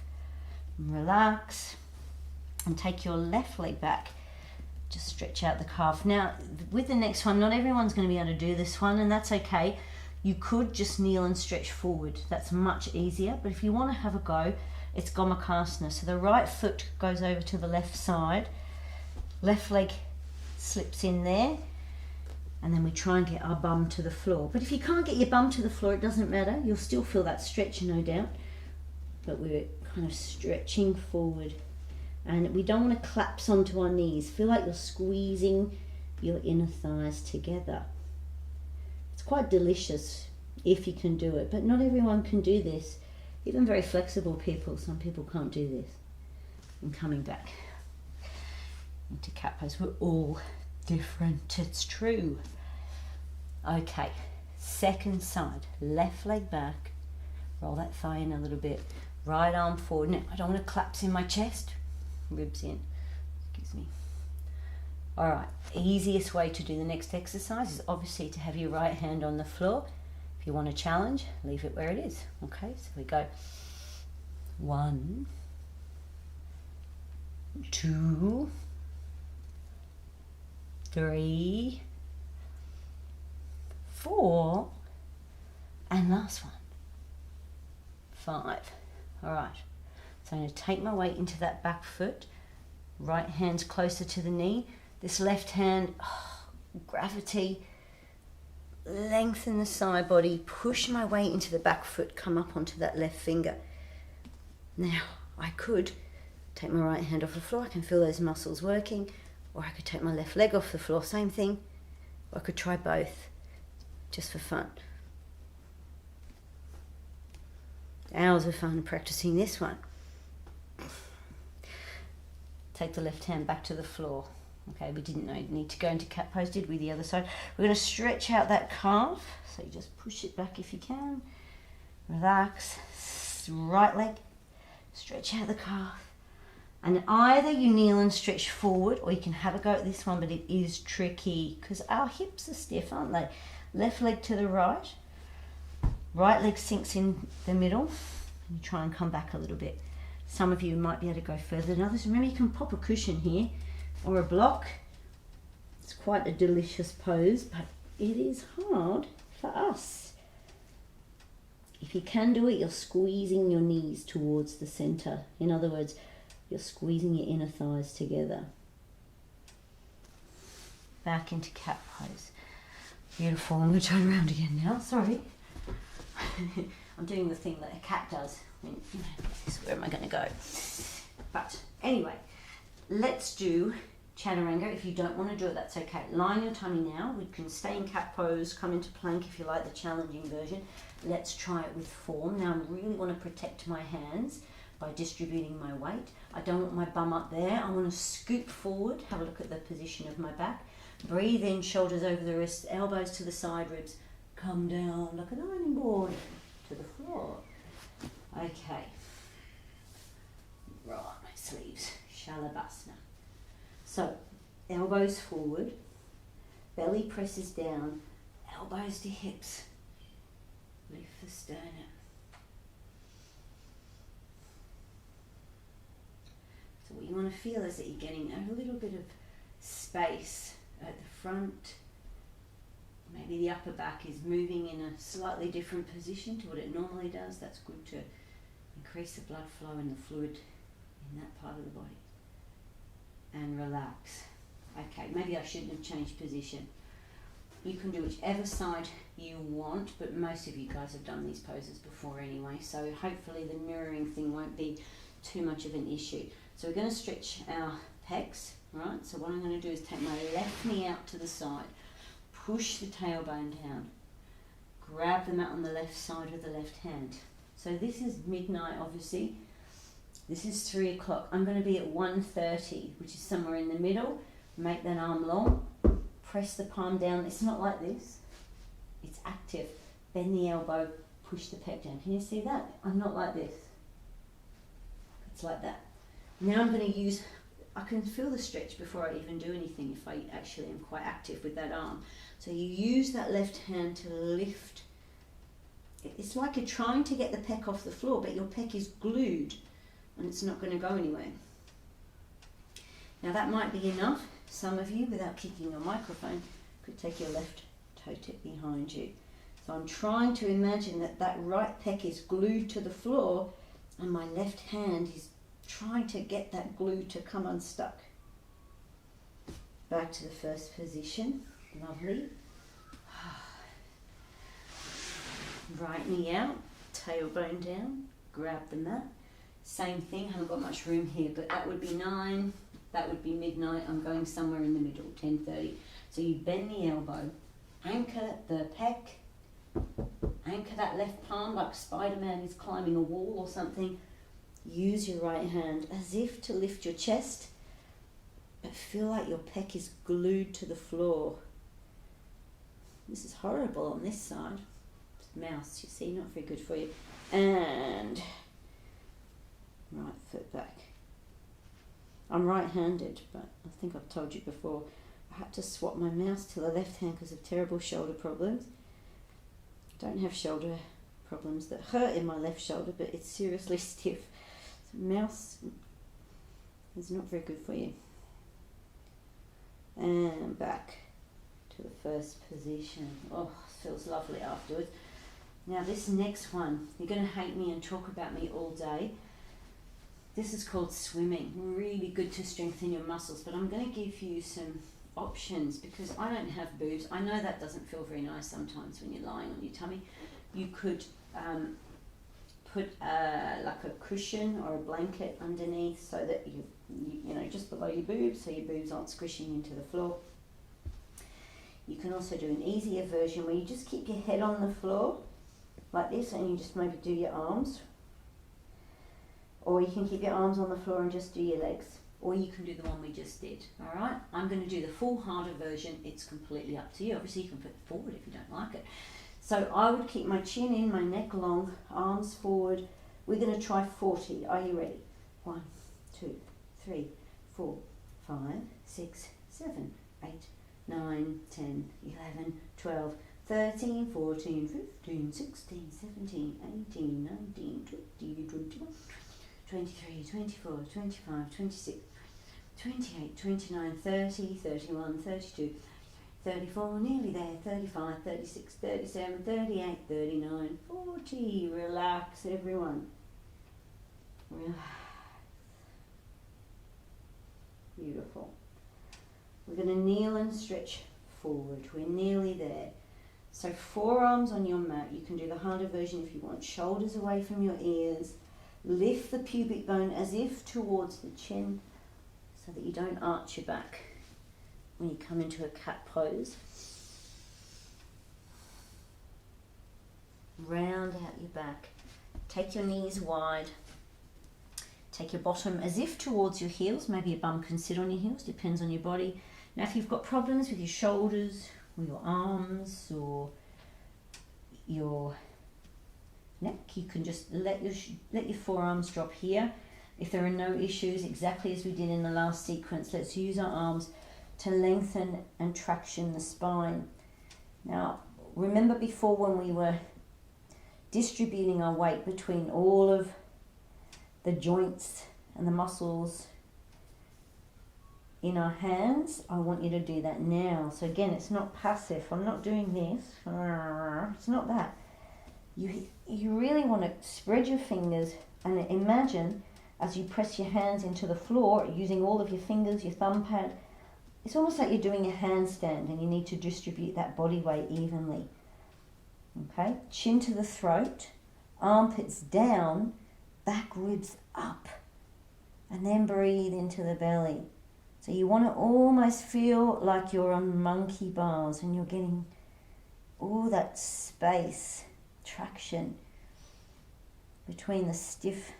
And relax. And take your left leg back. Just stretch out the calf. Now, with the next one, not everyone's going to be able to do this one, and that's okay. You could just kneel and stretch forward. That's much easier. But if you want to have a go, it's Gomukhasana. So the right foot goes over to the left side. Left leg slips in there. And then we try and get our bum to the floor. But if you can't get your bum to the floor, it doesn't matter. You'll still feel that stretch, no doubt. But we're kind of stretching forward. And we don't want to collapse onto our knees. Feel like you're squeezing your inner thighs together. It's quite delicious if you can do it, but not everyone can do this. Even very flexible people, some people can't do this. And coming back into cat pose, we're all different, it's true. Okay, second side, left leg back, roll that thigh in a little bit, right arm forward. Now, I don't want to collapse in my chest, ribs in, excuse me. All right, easiest way to do the next exercise is obviously to have your right hand on the floor. If you want a challenge, leave it where it is. Okay, so we go 1, 2, 3, 4, and last one, 5. All right, so I'm going to take my weight into that back foot, right hand's closer to the knee, this left hand, gravity, lengthen the side body, push my weight into the back foot, come up onto that left finger. Now, I could take my right hand off the floor, I can feel those muscles working, or I could take my left leg off the floor, same thing, or I could try both, just for fun. Hours of fun practicing this one. Take the left hand back to the floor. Okay, we didn't need to go into cat pose, did we? The other side. We're going to stretch out that calf. So you just push it back if you can. Relax. Right leg. Stretch out the calf. And either you kneel and stretch forward, or you can have a go at this one, but it is tricky because our hips are stiff, aren't they? Left leg to the right. Right leg sinks in the middle. And you try and come back a little bit. Some of you might be able to go further than others. Remember, you can pop a cushion here or a block. It's quite a delicious pose, but it is hard for us. If you can do it, you're squeezing your knees towards the center. In other words, you're squeezing your inner thighs together. Back into cat pose. Beautiful. I'm going to turn around again now. Sorry. I'm doing the thing that a cat does. Where am I going to go? But anyway, let's do chaturanga. If you don't want to do it, that's okay. Line your tummy now. We can stay in cat pose, come into plank if you like the challenging version. Let's try it with form. Now I really want to protect my hands by distributing my weight. I don't want my bum up there. I want to scoop forward. Have a look at the position of my back. Breathe in, shoulders over the wrists, elbows to the side ribs. Come down like an ironing board to the floor. Okay. Right, my sleeves. Shalabhasana. So, elbows forward, belly presses down, elbows to hips. Lift the sternum. So what you want to feel is that you're getting a little bit of space at the front. Maybe the upper back is moving in a slightly different position to what it normally does. That's good to increase the blood flow and the fluid in that part of the body. And relax. Okay, maybe I shouldn't have changed position. You can do whichever side you want, but most of you guys have done these poses before anyway, so hopefully the mirroring thing won't be too much of an issue. So we're going to stretch our pecs, right? So what I'm going to do is take my left knee out to the side, push the tailbone down, grab the mat on the left side with the left hand. So this is midnight, obviously. This is 3 o'clock. I'm going to be at 1:30, which is somewhere in the middle. Make that arm long. Press the palm down. It's not like this. It's active. Bend the elbow. Push the pec down. Can you see that? I'm not like this. It's like that. Now I'm going to use... I can feel the stretch before I even do anything if I actually am quite active with that arm. So you use that left hand to lift. It's like you're trying to get the pec off the floor, but your pec is glued and it's not going to go anywhere. Now that might be enough. Some of you, without kicking your microphone, could take your left toe tip behind you. So I'm trying to imagine that that right pec is glued to the floor and my left hand is trying to get that glue to come unstuck. Back to the first position. Lovely. Right knee out, tailbone down, grab the mat. Same thing, haven't got much room here, but that would be 9, that would be midnight. I'm going somewhere in the middle, 10:30. So you bend the elbow, anchor the pec, anchor that left palm like Spider-Man is climbing a wall or something. Use your right hand as if to lift your chest, but feel like your pec is glued to the floor. This is horrible on this side. Mouse, you see, not very good for you. And right foot back. I'm right-handed, but I think I've told you before, I had to swap my mouse to the left hand because of terrible shoulder problems. Don't have shoulder problems that hurt in my left shoulder, but it's seriously stiff. So mouse It's not very good for you. And back to the first position. Oh, feels lovely afterwards. Now this next one, you're going to hate me and talk about me all day. This is called swimming. Really good to strengthen your muscles, but I'm going to give you some options because I don't have boobs. I know that doesn't feel very nice sometimes when you're lying on your tummy. You could put like a cushion or a blanket underneath so that you know, just below your boobs, so your boobs aren't squishing into the floor. You can also do an easier version where you just keep your head on the floor like this and you just maybe do your arms. Or you can keep your arms on the floor and just do your legs. Or you can do the one we just did, all right? I'm going to do the full harder version. It's completely up to you. Obviously, you can put it forward if you don't like it. So I would keep my chin in, my neck long, arms forward. We're going to try 40. Are you ready? 1, 2, 3, 4, 5, 6, 7, 8, 9, 10, 11, 12, 13, 14, 15, 16, 17, 18, 19, 20, 21, 23, 24, 25, 26, 28, 29, 30, 31, 32, 34, nearly there, 35, 36, 37, 38, 39, 40. Relax, everyone. Relax. Beautiful. We're going to kneel and stretch forward. We're nearly there. So forearms on your mat. You can do the harder version if you want. Shoulders away from your ears. Lift the pubic bone as if towards the chin so that you don't arch your back when you come into a cat pose. Round out your back. Take your knees wide. Take your bottom as if towards your heels. Maybe your bum can sit on your heels, depends on your body. Now if you've got problems with your shoulders or your arms or your neck, you can just let your forearms drop here. If there are no issues, exactly as we did in the last sequence, let's use our arms to lengthen and traction the spine. Now, remember before when we were distributing our weight between all of the joints and the muscles in our hands? I want you to do that now. So again, it's not passive. I'm not doing this. It's not that. You really want to spread your fingers and imagine as you press your hands into the floor, using all of your fingers, your thumb pad, it's almost like you're doing a handstand and you need to distribute that body weight evenly. Okay, chin to the throat, armpits down, back ribs up, and then breathe into the belly. So you want to almost feel like you're on monkey bars and you're getting all that space, traction between the stiff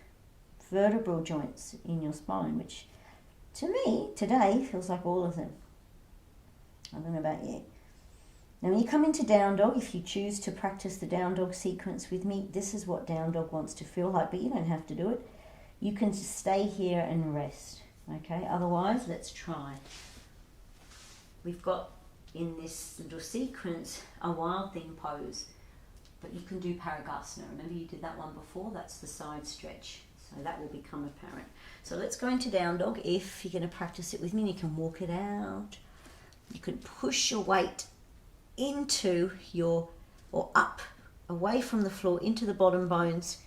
vertebral joints in your spine, which to me today feels like all of them. I don't know about you. Now when you come into down dog, if you choose to practice the down dog sequence with me, this is what down dog wants to feel like, but you don't have to do it. You can just stay here and rest, okay? Otherwise, let's try. We've got in this little sequence a wild thing pose, but you can do Paragasana. Remember you did that one before? That's the side stretch. So that will become apparent. So let's go into down dog. If you're going to practice it with me, you can walk it out. You can push your weight into your, or up, away from the floor, into the bottom bones.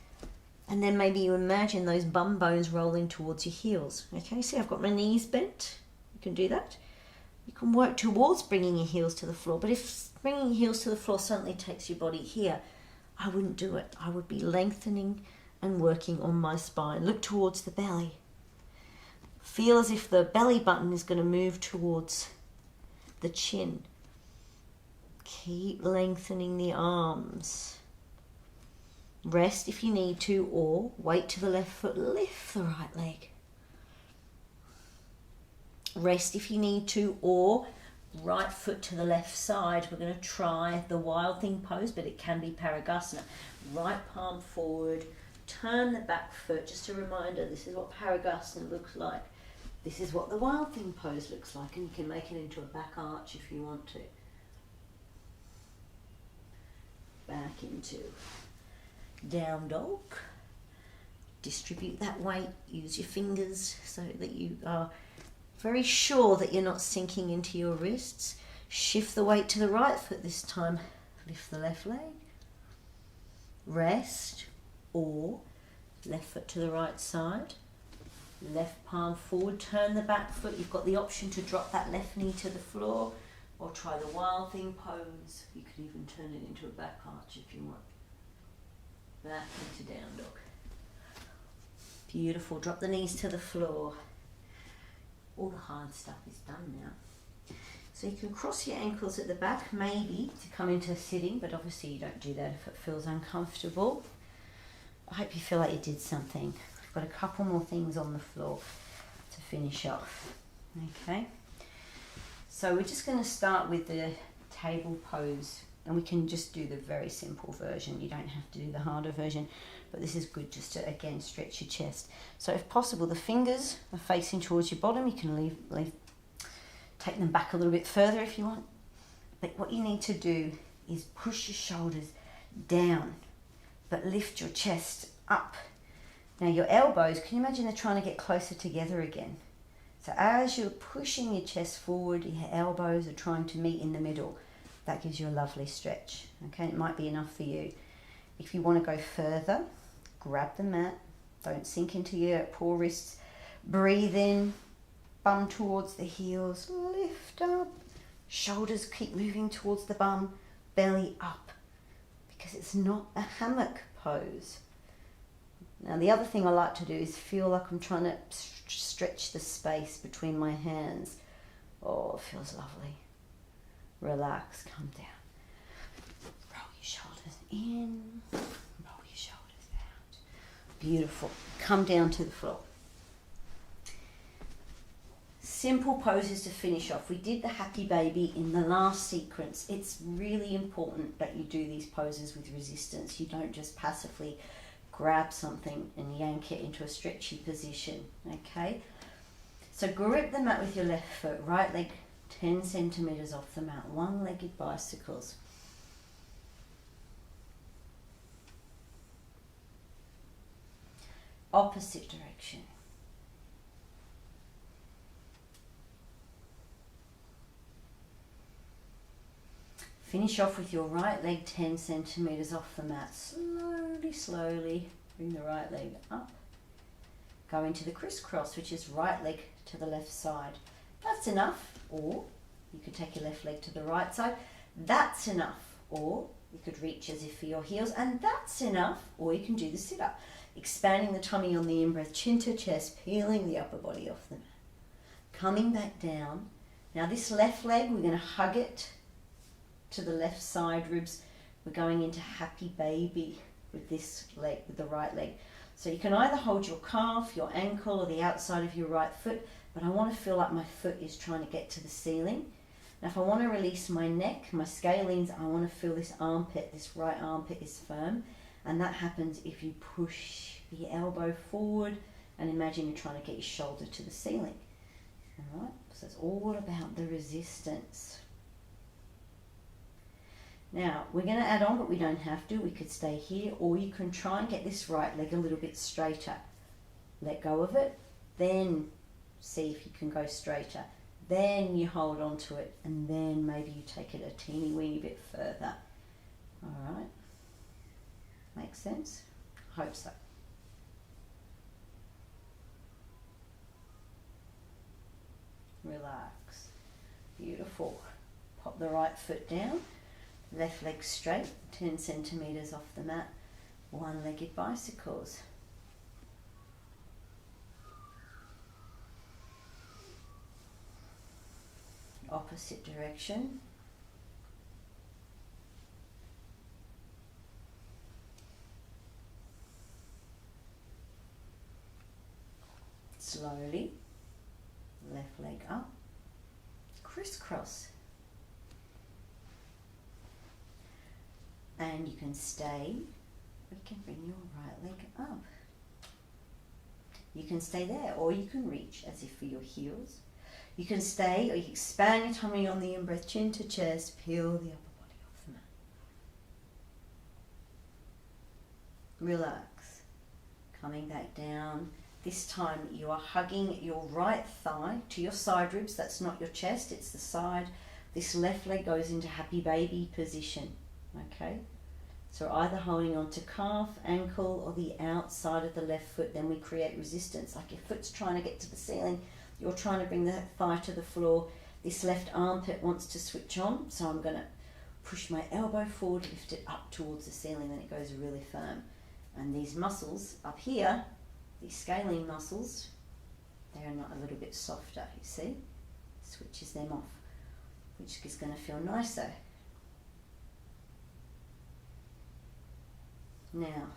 And then maybe you imagine those bum bones rolling towards your heels. Okay, see I've got my knees bent. You can do that. You can work towards bringing your heels to the floor. But if bringing your heels to the floor suddenly takes your body here, I wouldn't do it. I would be lengthening and working on my spine. Look towards the belly. Feel as if the belly button is going to move towards the chin. Keep lengthening the arms. Rest if you need to, or weight to the left foot, lift the right leg. Rest if you need to, or right foot to the left side. We're going to try the wild thing pose, but it can be Paragasana. Right palm forward, turn the back foot. Just a reminder, this is what Paragasana looks like. This is what the wild thing pose looks like, and you can make it into a back arch if you want to. Back into down dog. distribute that weight, use your fingers so that you are very sure that you're not sinking into your wrists. Shift the weight to the right foot this time. Lift the left leg. Rest, or left foot to the right side. Left palm forward, turn the back foot. You've got the option to drop that left knee to the floor or try the wild thing pose. You could even turn it into a back arch if you want. Back into down dog. Beautiful. Drop the knees to the floor. All the hard stuff is done now. So you can cross your ankles at the back, maybe to come into sitting, but obviously you don't do that if it feels uncomfortable. I hope you feel like you did something. I've got a couple more things on the floor to finish off. Okay. So we're just going to start with the table pose, and we can just do the very simple version. You don't have to do the harder version, but this is good just to, again, stretch your chest. So if possible, the fingers are facing towards your bottom. You can take them back a little bit further if you want. But what you need to do is push your shoulders down, but lift your chest up. Now your elbows, can you imagine they're trying to get closer together again? So as you're pushing your chest forward, your elbows are trying to meet in the middle. That gives you a lovely stretch. Okay, it might be enough for you. If you want to go further, grab the mat. Don't sink into your poor wrists. Breathe in, bum towards the heels, lift up. Shoulders keep moving towards the bum, belly up. Because it's not a hammock pose. Now the other thing I like to do is feel like I'm trying to stretch the space between my hands. Oh, it feels lovely. Relax, come down. Roll your shoulders in, roll your shoulders out. Beautiful. Come down to the floor. Simple poses to finish off. We did the happy baby in the last sequence. It's really important that you do these poses with resistance. You don't just passively grab something and yank it into a stretchy position, okay? So grip the mat with your left foot, right leg 10 centimeters off the mat, one-legged bicycles. Opposite direction. Finish off with your right leg 10 centimeters off the mat. Slowly, slowly bring the right leg up. Go into the crisscross, which is right leg to the left side. That's enough. Or you could take your left leg to the right side. That's enough. Or you could reach as if for your heels, and that's enough. Or you can do the sit-up. Expanding the tummy on the in-breath, chin to chest, peeling the upper body off the mat. Coming back down. Now this left leg, we're going to hug it to the left side ribs. We're going into happy baby with this leg, with the right leg. So you can either hold your calf, your ankle, or the outside of your right foot, but I want to feel like my foot is trying to get to the ceiling. Now if I want to release my neck, my scalenes, I want to feel this armpit, this right armpit is firm, and that happens if you push the elbow forward and imagine you're trying to get your shoulder to the ceiling. All right, so it's all about the resistance. Now, we're going to add on, but we don't have to. We could stay here, or you can try and get this right leg a little bit straighter. Let go of it, then see if you can go straighter. Then you hold on to it, and then maybe you take it a teeny weeny bit further. All right? Makes sense? Hope so. Relax. Beautiful. Pop the right foot down. Left leg straight, 10 centimeters off the mat, one-legged bicycles. Opposite direction. Slowly, left leg up, crisscross. And you can stay, or you can bring your right leg up. You can stay there, or you can reach as if for your heels. You can stay, or you can expand your tummy on the in-breath, chin to chest, peel the upper body off the mat. Relax. Coming back down. This time you are hugging your right thigh to your side ribs. That's not your chest, it's the side. This left leg goes into happy baby position. Okay? So either holding on to calf, ankle, or the outside of the left foot, then we create resistance. Like your foot's trying to get to the ceiling, you're trying to bring the thigh to the floor. This left armpit wants to switch on, so I'm going to push my elbow forward, lift it up towards the ceiling, then it goes really firm. And these muscles up here, these scalene muscles, they're not a little bit softer, you see? Switches them off, which is going to feel nicer. Now,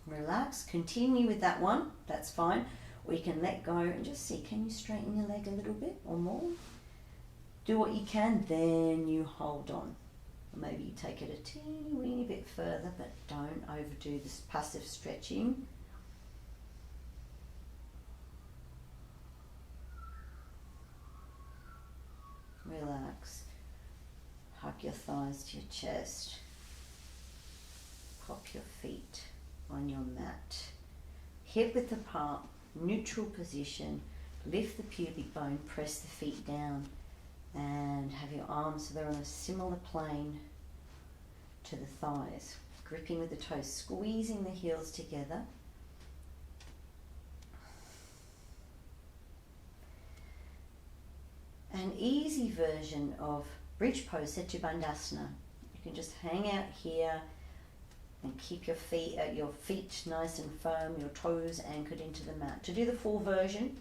relax, continue with that one, that's fine. Or you can let go and just see, can you straighten your leg a little bit or more? Do what you can, then you hold on. Or maybe you take it a teeny weeny bit further, but don't overdo this passive stretching. Relax. Hug your thighs to your chest. Pop your feet on your mat. Hip width apart, neutral position. Lift the pubic bone, press the feet down, and have your arms so they're on a similar plane to the thighs. Gripping with the toes, squeezing the heels together. An easy version of bridge pose, Setu Bandhasana. You can just hang out here and keep your feet nice and firm, your toes anchored into the mat. To do the full version,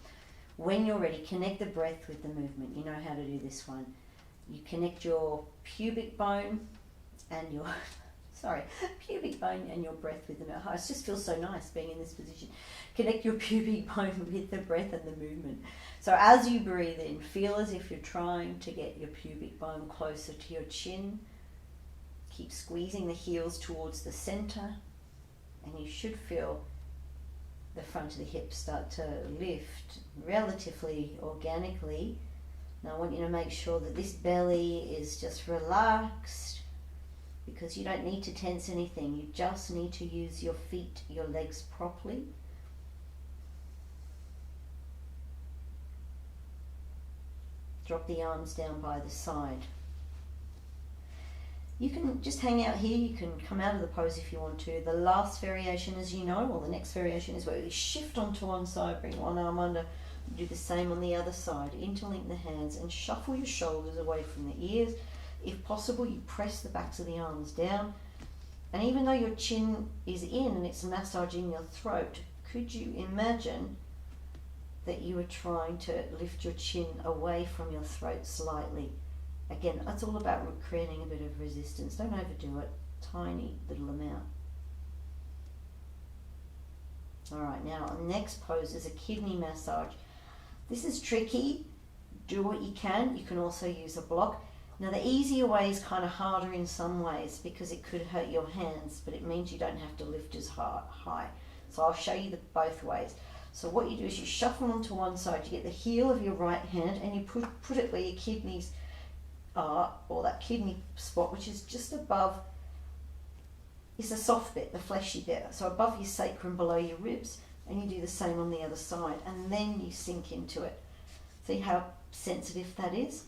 when you're ready, connect the breath with the movement. You know how to do this one. You connect your pubic bone and your pubic bone and your breath with the movement. It just feels so nice being in this position. Connect your pubic bone with the breath and the movement. So as you breathe in, feel as if you're trying to get your pubic bone closer to your chin. Keep squeezing the heels towards the center, and you should feel the front of the hips start to lift relatively organically. Now I want you to make sure that this belly is just relaxed, because you don't need to tense anything. You just need to use your feet, your legs properly. Drop the arms down by the side. You can just hang out here, you can come out of the pose if you want to. The last variation, as you know, or the next variation, is where we shift onto one side, bring one arm under, do the same on the other side. Interlink the hands and shuffle your shoulders away from the ears. If possible, you press the backs of the arms down. And even though your chin is in and it's massaging your throat, could you imagine that you were trying to lift your chin away from your throat slightly? Again, that's all about creating a bit of resistance. Don't overdo it. Tiny little amount. Alright, now our next pose is a kidney massage. This is tricky. Do what you can. You can also use a block. Now the easier way is kind of harder in some ways because it could hurt your hands, but it means you don't have to lift as high. So I'll show you both ways. So what you do is you shuffle onto one side, you get the heel of your right hand and you put it where your kidneys are, or that kidney spot, which is just above, is the soft bit, the fleshy bit. So above your sacrum, below your ribs, and you do the same on the other side, and then you sink into it. See how sensitive that is?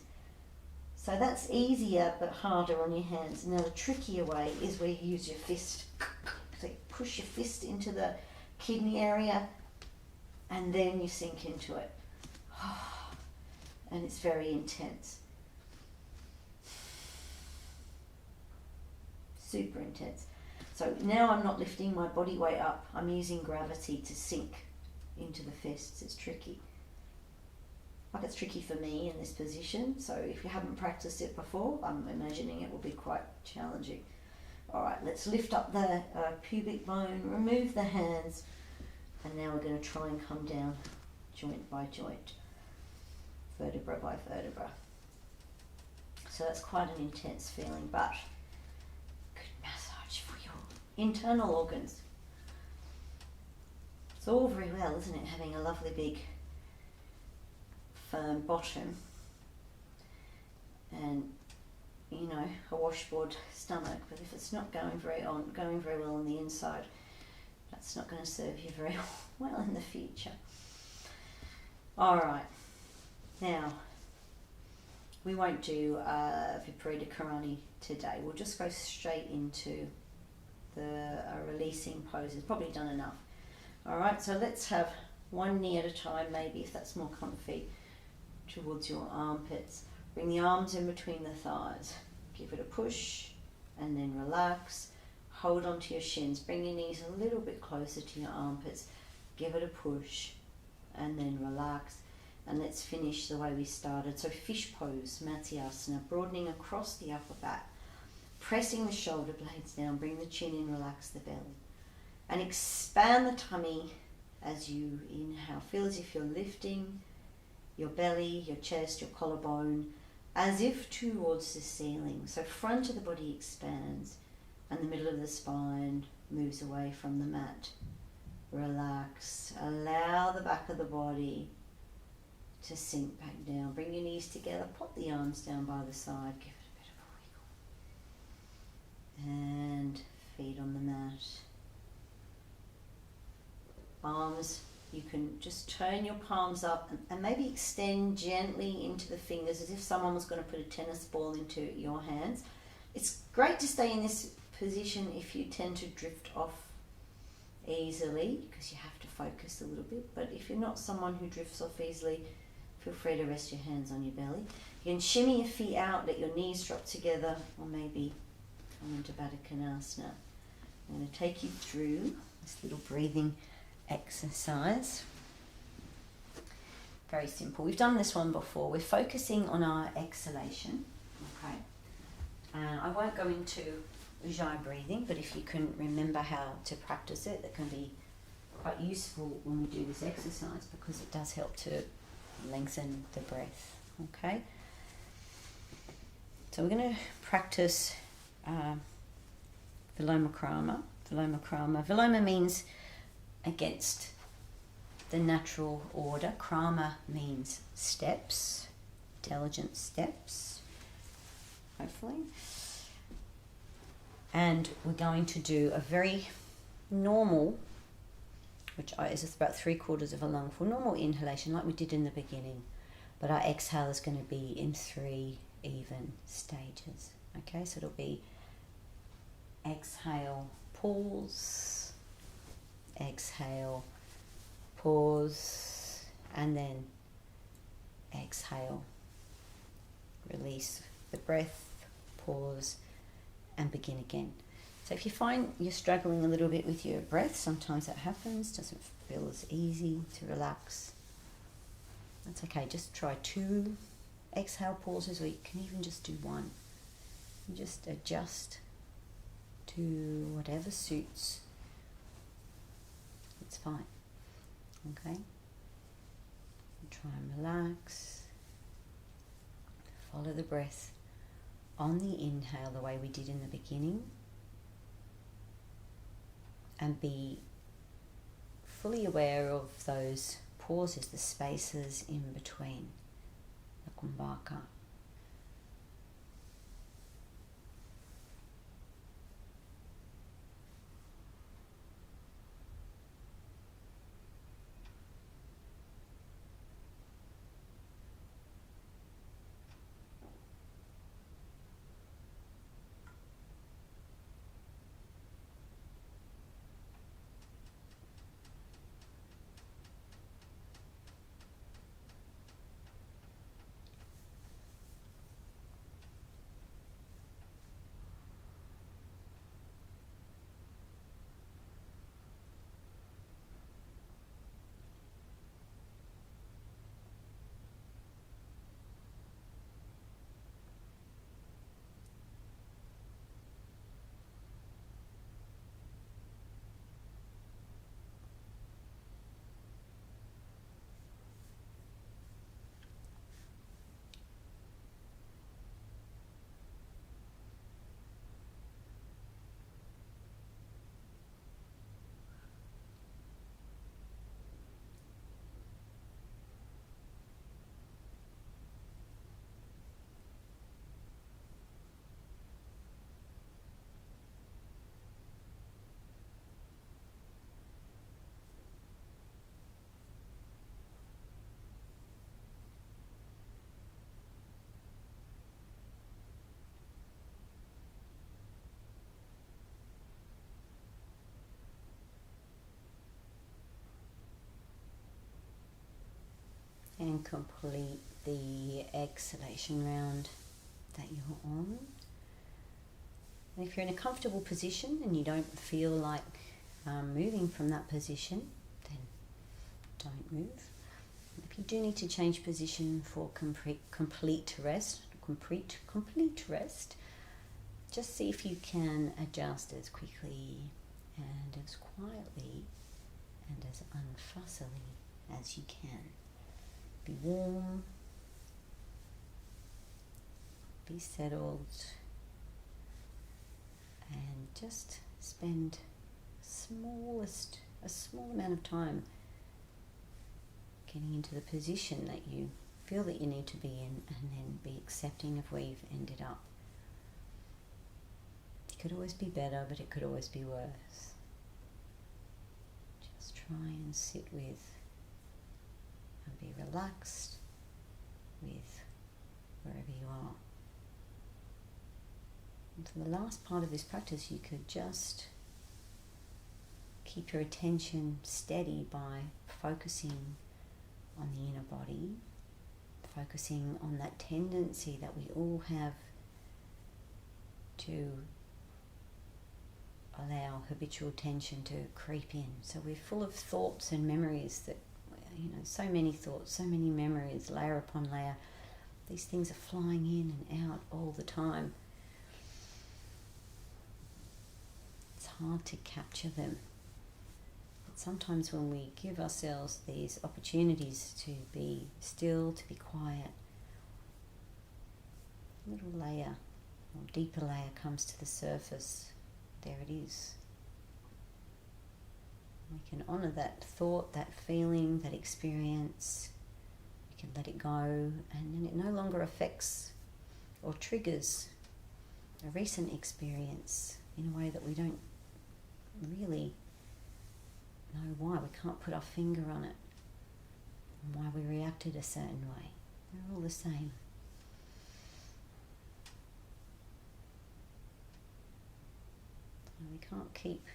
So that's easier but harder on your hands. Now the trickier way is where you use your fist. So you push your fist into the kidney area and then you sink into it. And it's very intense. Super intense. So now I'm not lifting my body weight up. I'm using gravity to sink into the fists. It's tricky. Like it's tricky for me in this position. So if you haven't practiced it before, I'm imagining it will be quite challenging. All right, let's lift up the pubic bone, remove the hands, and now we're going to try and come down joint by joint, vertebra by vertebra. So that's quite an intense feeling, but good massage for your internal organs. It's all very well, isn't it, having a lovely big firm bottom and, you know, a washboard stomach, but if it's not going very well on the inside, That's not going to serve you very well in the future. All right, now we won't do Viparita Karani today. We'll just go straight into the releasing poses. Probably done enough. All right, so let's have one knee at a time, maybe, if that's more comfy, towards your armpits. Bring the arms in between the thighs. Give it a push and then relax. Hold onto your shins. Bring your knees a little bit closer to your armpits. Give it a push and then relax. And let's finish the way we started. So fish pose, Matsyasana, broadening across the upper back. Pressing the shoulder blades down. Bring the chin in, relax the belly. And expand the tummy as you inhale. Feel as if you're lifting your belly, your chest, your collarbone, as if towards the ceiling. So front of the body expands and the middle of the spine moves away from the mat. Relax. Allow the back of the body to sink back down. Bring your knees together. Pop the arms down by the side. Give it a bit of a wiggle. And feet on the mat. Arms, you can just turn your palms up and maybe extend gently into the fingers as if someone was going to put a tennis ball into your hands. It's great to stay in this position if you tend to drift off easily because you have to focus a little bit, but if you're not someone who drifts off easily, feel free to rest your hands on your belly. You can shimmy your feet out, let your knees drop together, or maybe come into Baddha Konasana. I'm going to take you through this little breathing exercise. Very simple. We've done this one before. We're focusing on our exhalation. Okay. I won't go into Ujjayi breathing, but if you can remember how to practice it, that can be quite useful when we do this exercise because it does help to lengthen the breath. Okay. So we're going to practice Viloma Krama. Viloma means against the natural order. Krama means steps, intelligent steps, hopefully. And we're going to do a very normal, which is about 3/4 of a lungful, normal inhalation like we did in the beginning. But our exhale is going to be in 3 even stages. Okay, so it'll be exhale, pause, exhale, pause, and then exhale. Release the breath, pause, and begin again. So if you find you're struggling a little bit with your breath, sometimes that happens, doesn't feel as easy to relax. That's okay, just try 2 exhale pauses, or you can even just do 1. And just adjust to whatever suits. It's fine. Okay? And try and relax. Follow the breath on the inhale the way we did in the beginning. And be fully aware of those pauses, the spaces in between, the kumbhaka. and complete the exhalation round that you're on. And if you're in a comfortable position and you don't feel like moving from that position, then don't move. If you do need to change position for complete rest, just see if you can adjust as quickly and as quietly and as unfussily as you can. Be warm, be settled, and just spend a small amount of time getting into the position that you feel that you need to be in, and then be accepting of where you've ended up. It could always be better, but it could always be worse. Just try and sit with and be relaxed with wherever you are. And for the last part of this practice, you could just keep your attention steady by focusing on the inner body, focusing on that tendency that we all have to allow habitual tension to creep in. So we're full of thoughts and memories that, so many thoughts, so many memories, layer upon layer. These things are flying in and out all the time. It's hard to capture them. Sometimes when we give ourselves these opportunities to be still, to be quiet, a little layer or deeper layer comes to the surface. There it is. We can honour that thought, that feeling, that experience. We can let it go, and then it no longer affects or triggers a recent experience in a way that we don't really know why. We can't put our finger on it and why we reacted a certain way. They're all the same. And we can't keep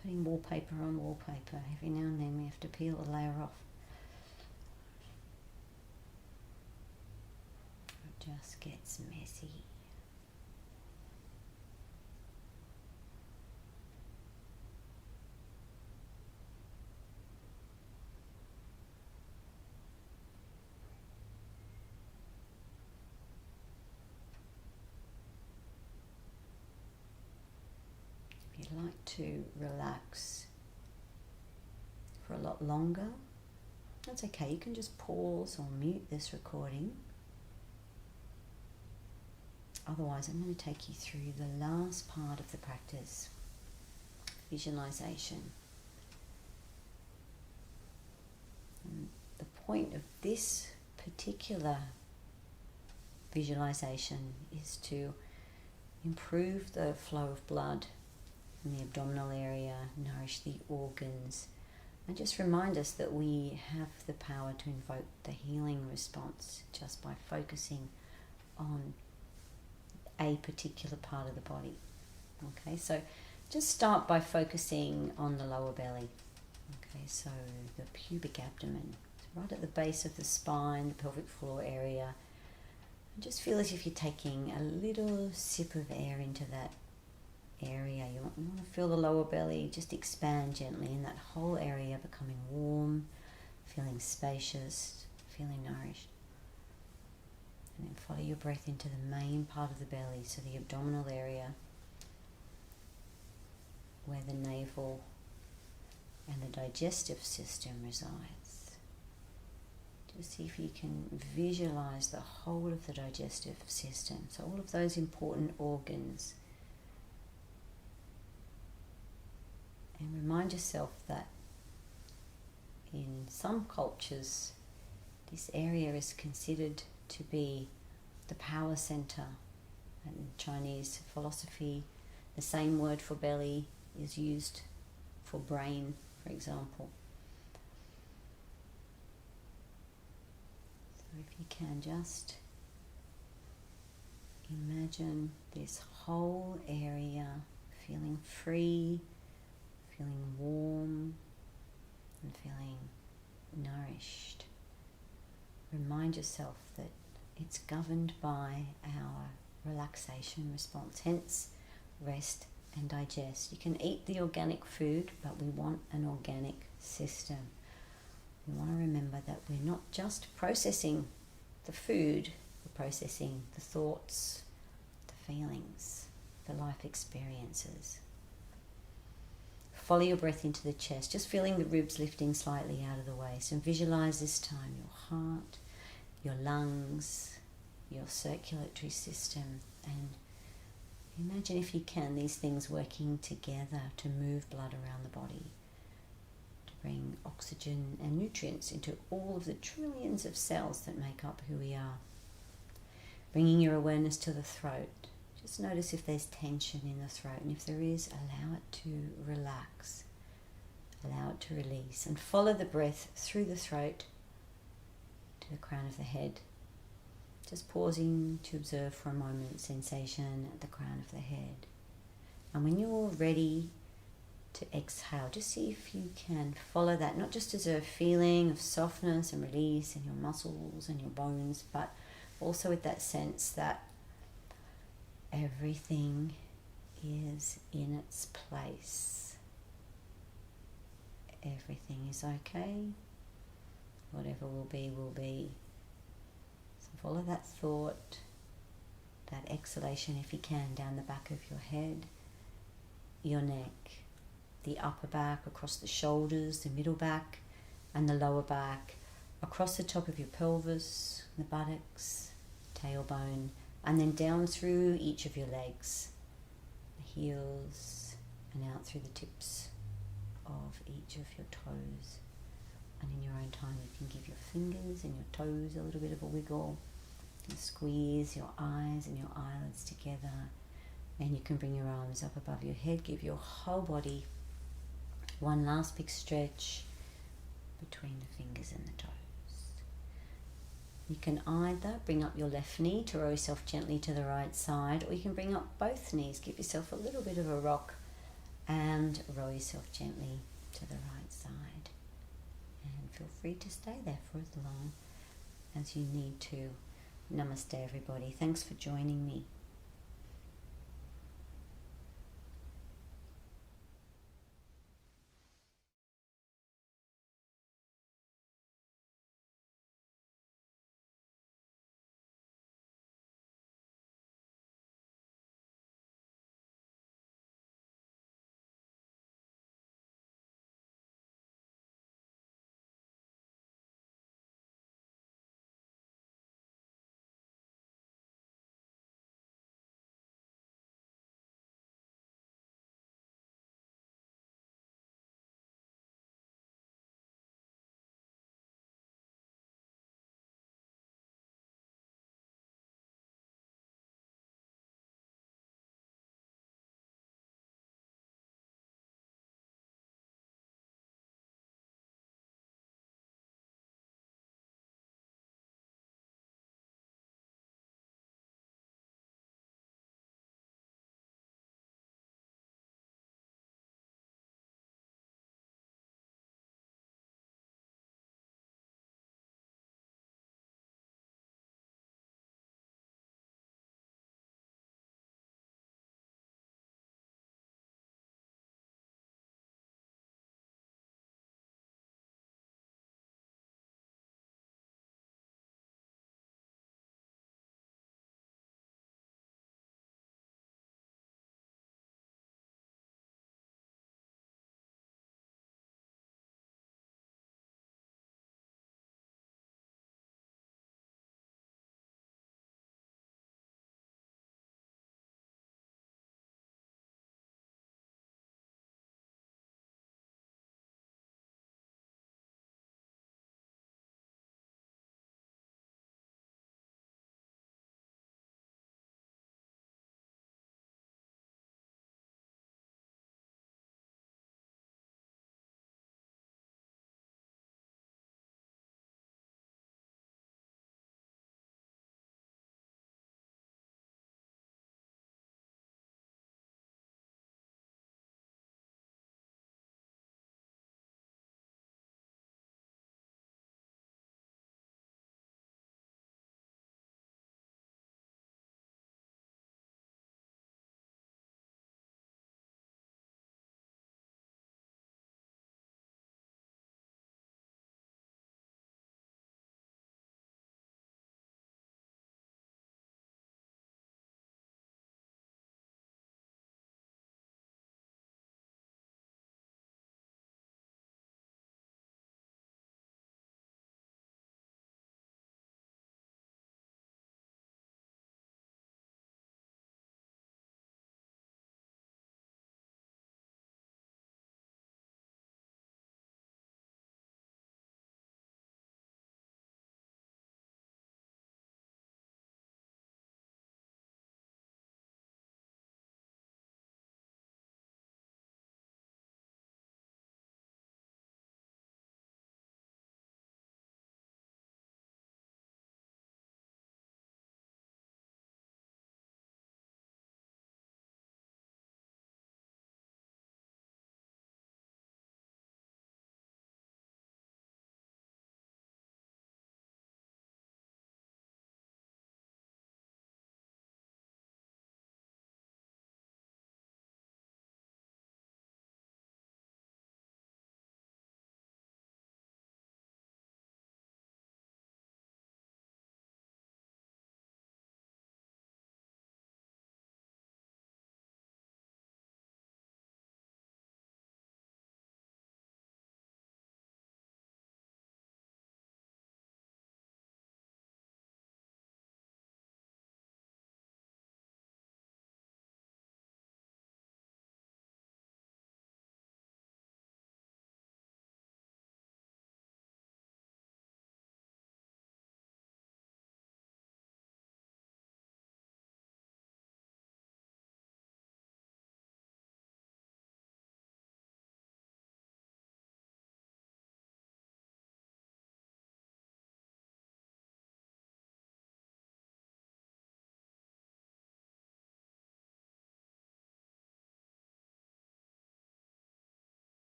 putting wallpaper on wallpaper. Every now and then we have to peel a layer off. It just gets messy. If you'd like to relax for a lot longer, that's okay. You can just pause or mute this recording. Otherwise, I'm going to take you through the last part of the practice, visualization. And the point of this particular visualization is to improve the flow of blood in the abdominal area, nourish the organs, and just remind us that we have the power to invoke the healing response just by focusing on a particular part of the body. Okay, so just start by focusing on the lower belly. Okay, so the pubic abdomen, right at the base of the spine, the pelvic floor area. And just feel as if you're taking a little sip of air into that area. You want to feel the lower belly just expand gently in that whole area, becoming warm, feeling spacious, feeling nourished. And then follow your breath into the main part of the belly, so the abdominal area where the navel and the digestive system resides. Just see if you can visualize the whole of the digestive system, so all of those important organs. And remind yourself that in some cultures, this area is considered to be the power center. And in Chinese philosophy, the same word for belly is used for brain, for example. So if you can just imagine this whole area feeling free, feeling warm, and feeling nourished remind yourself that it's governed by our relaxation response, hence rest and digest. You can eat the organic food, but we want an organic system. We want to remember that we're not just processing the food, we're processing the thoughts, the feelings, the life experiences. Follow your breath into the chest, just feeling the ribs lifting slightly out of the waist, and visualize this time your heart, your lungs, your circulatory system, and imagine, if you can, these things working together to move blood around the body, to bring oxygen and nutrients into all of the trillions of cells that make up who we are. Bringing your awareness to the throat. Just notice if there's tension in the throat, and if there is, allow it to relax. Allow it to release, and follow the breath through the throat to the crown of the head. Just pausing to observe for a moment sensation at the crown of the head. And when you're ready to exhale, just see if you can follow that, not just as a feeling of softness and release in your muscles and your bones, but also with that sense that everything is in its place. Everything is okay. Whatever will be, will be. So follow that thought, that exhalation if you can, down the back of your head, your neck, the upper back, across the shoulders, the middle back, and the lower back, across the top of your pelvis, the buttocks, tailbone, and then down through each of your legs, the heels, and out through the tips of each of your toes. And in your own time, you can give your fingers and your toes a little bit of a wiggle. You can squeeze your eyes and your eyelids together, and you can bring your arms up above your head. Give your whole body one last big stretch between the fingers and the toes. You can either bring up your left knee to roll yourself gently to the right side, or you can bring up both knees, give yourself a little bit of a rock, and roll yourself gently to the right side. And feel free to stay there for as long as you need to. Namaste, everybody. Thanks for joining me.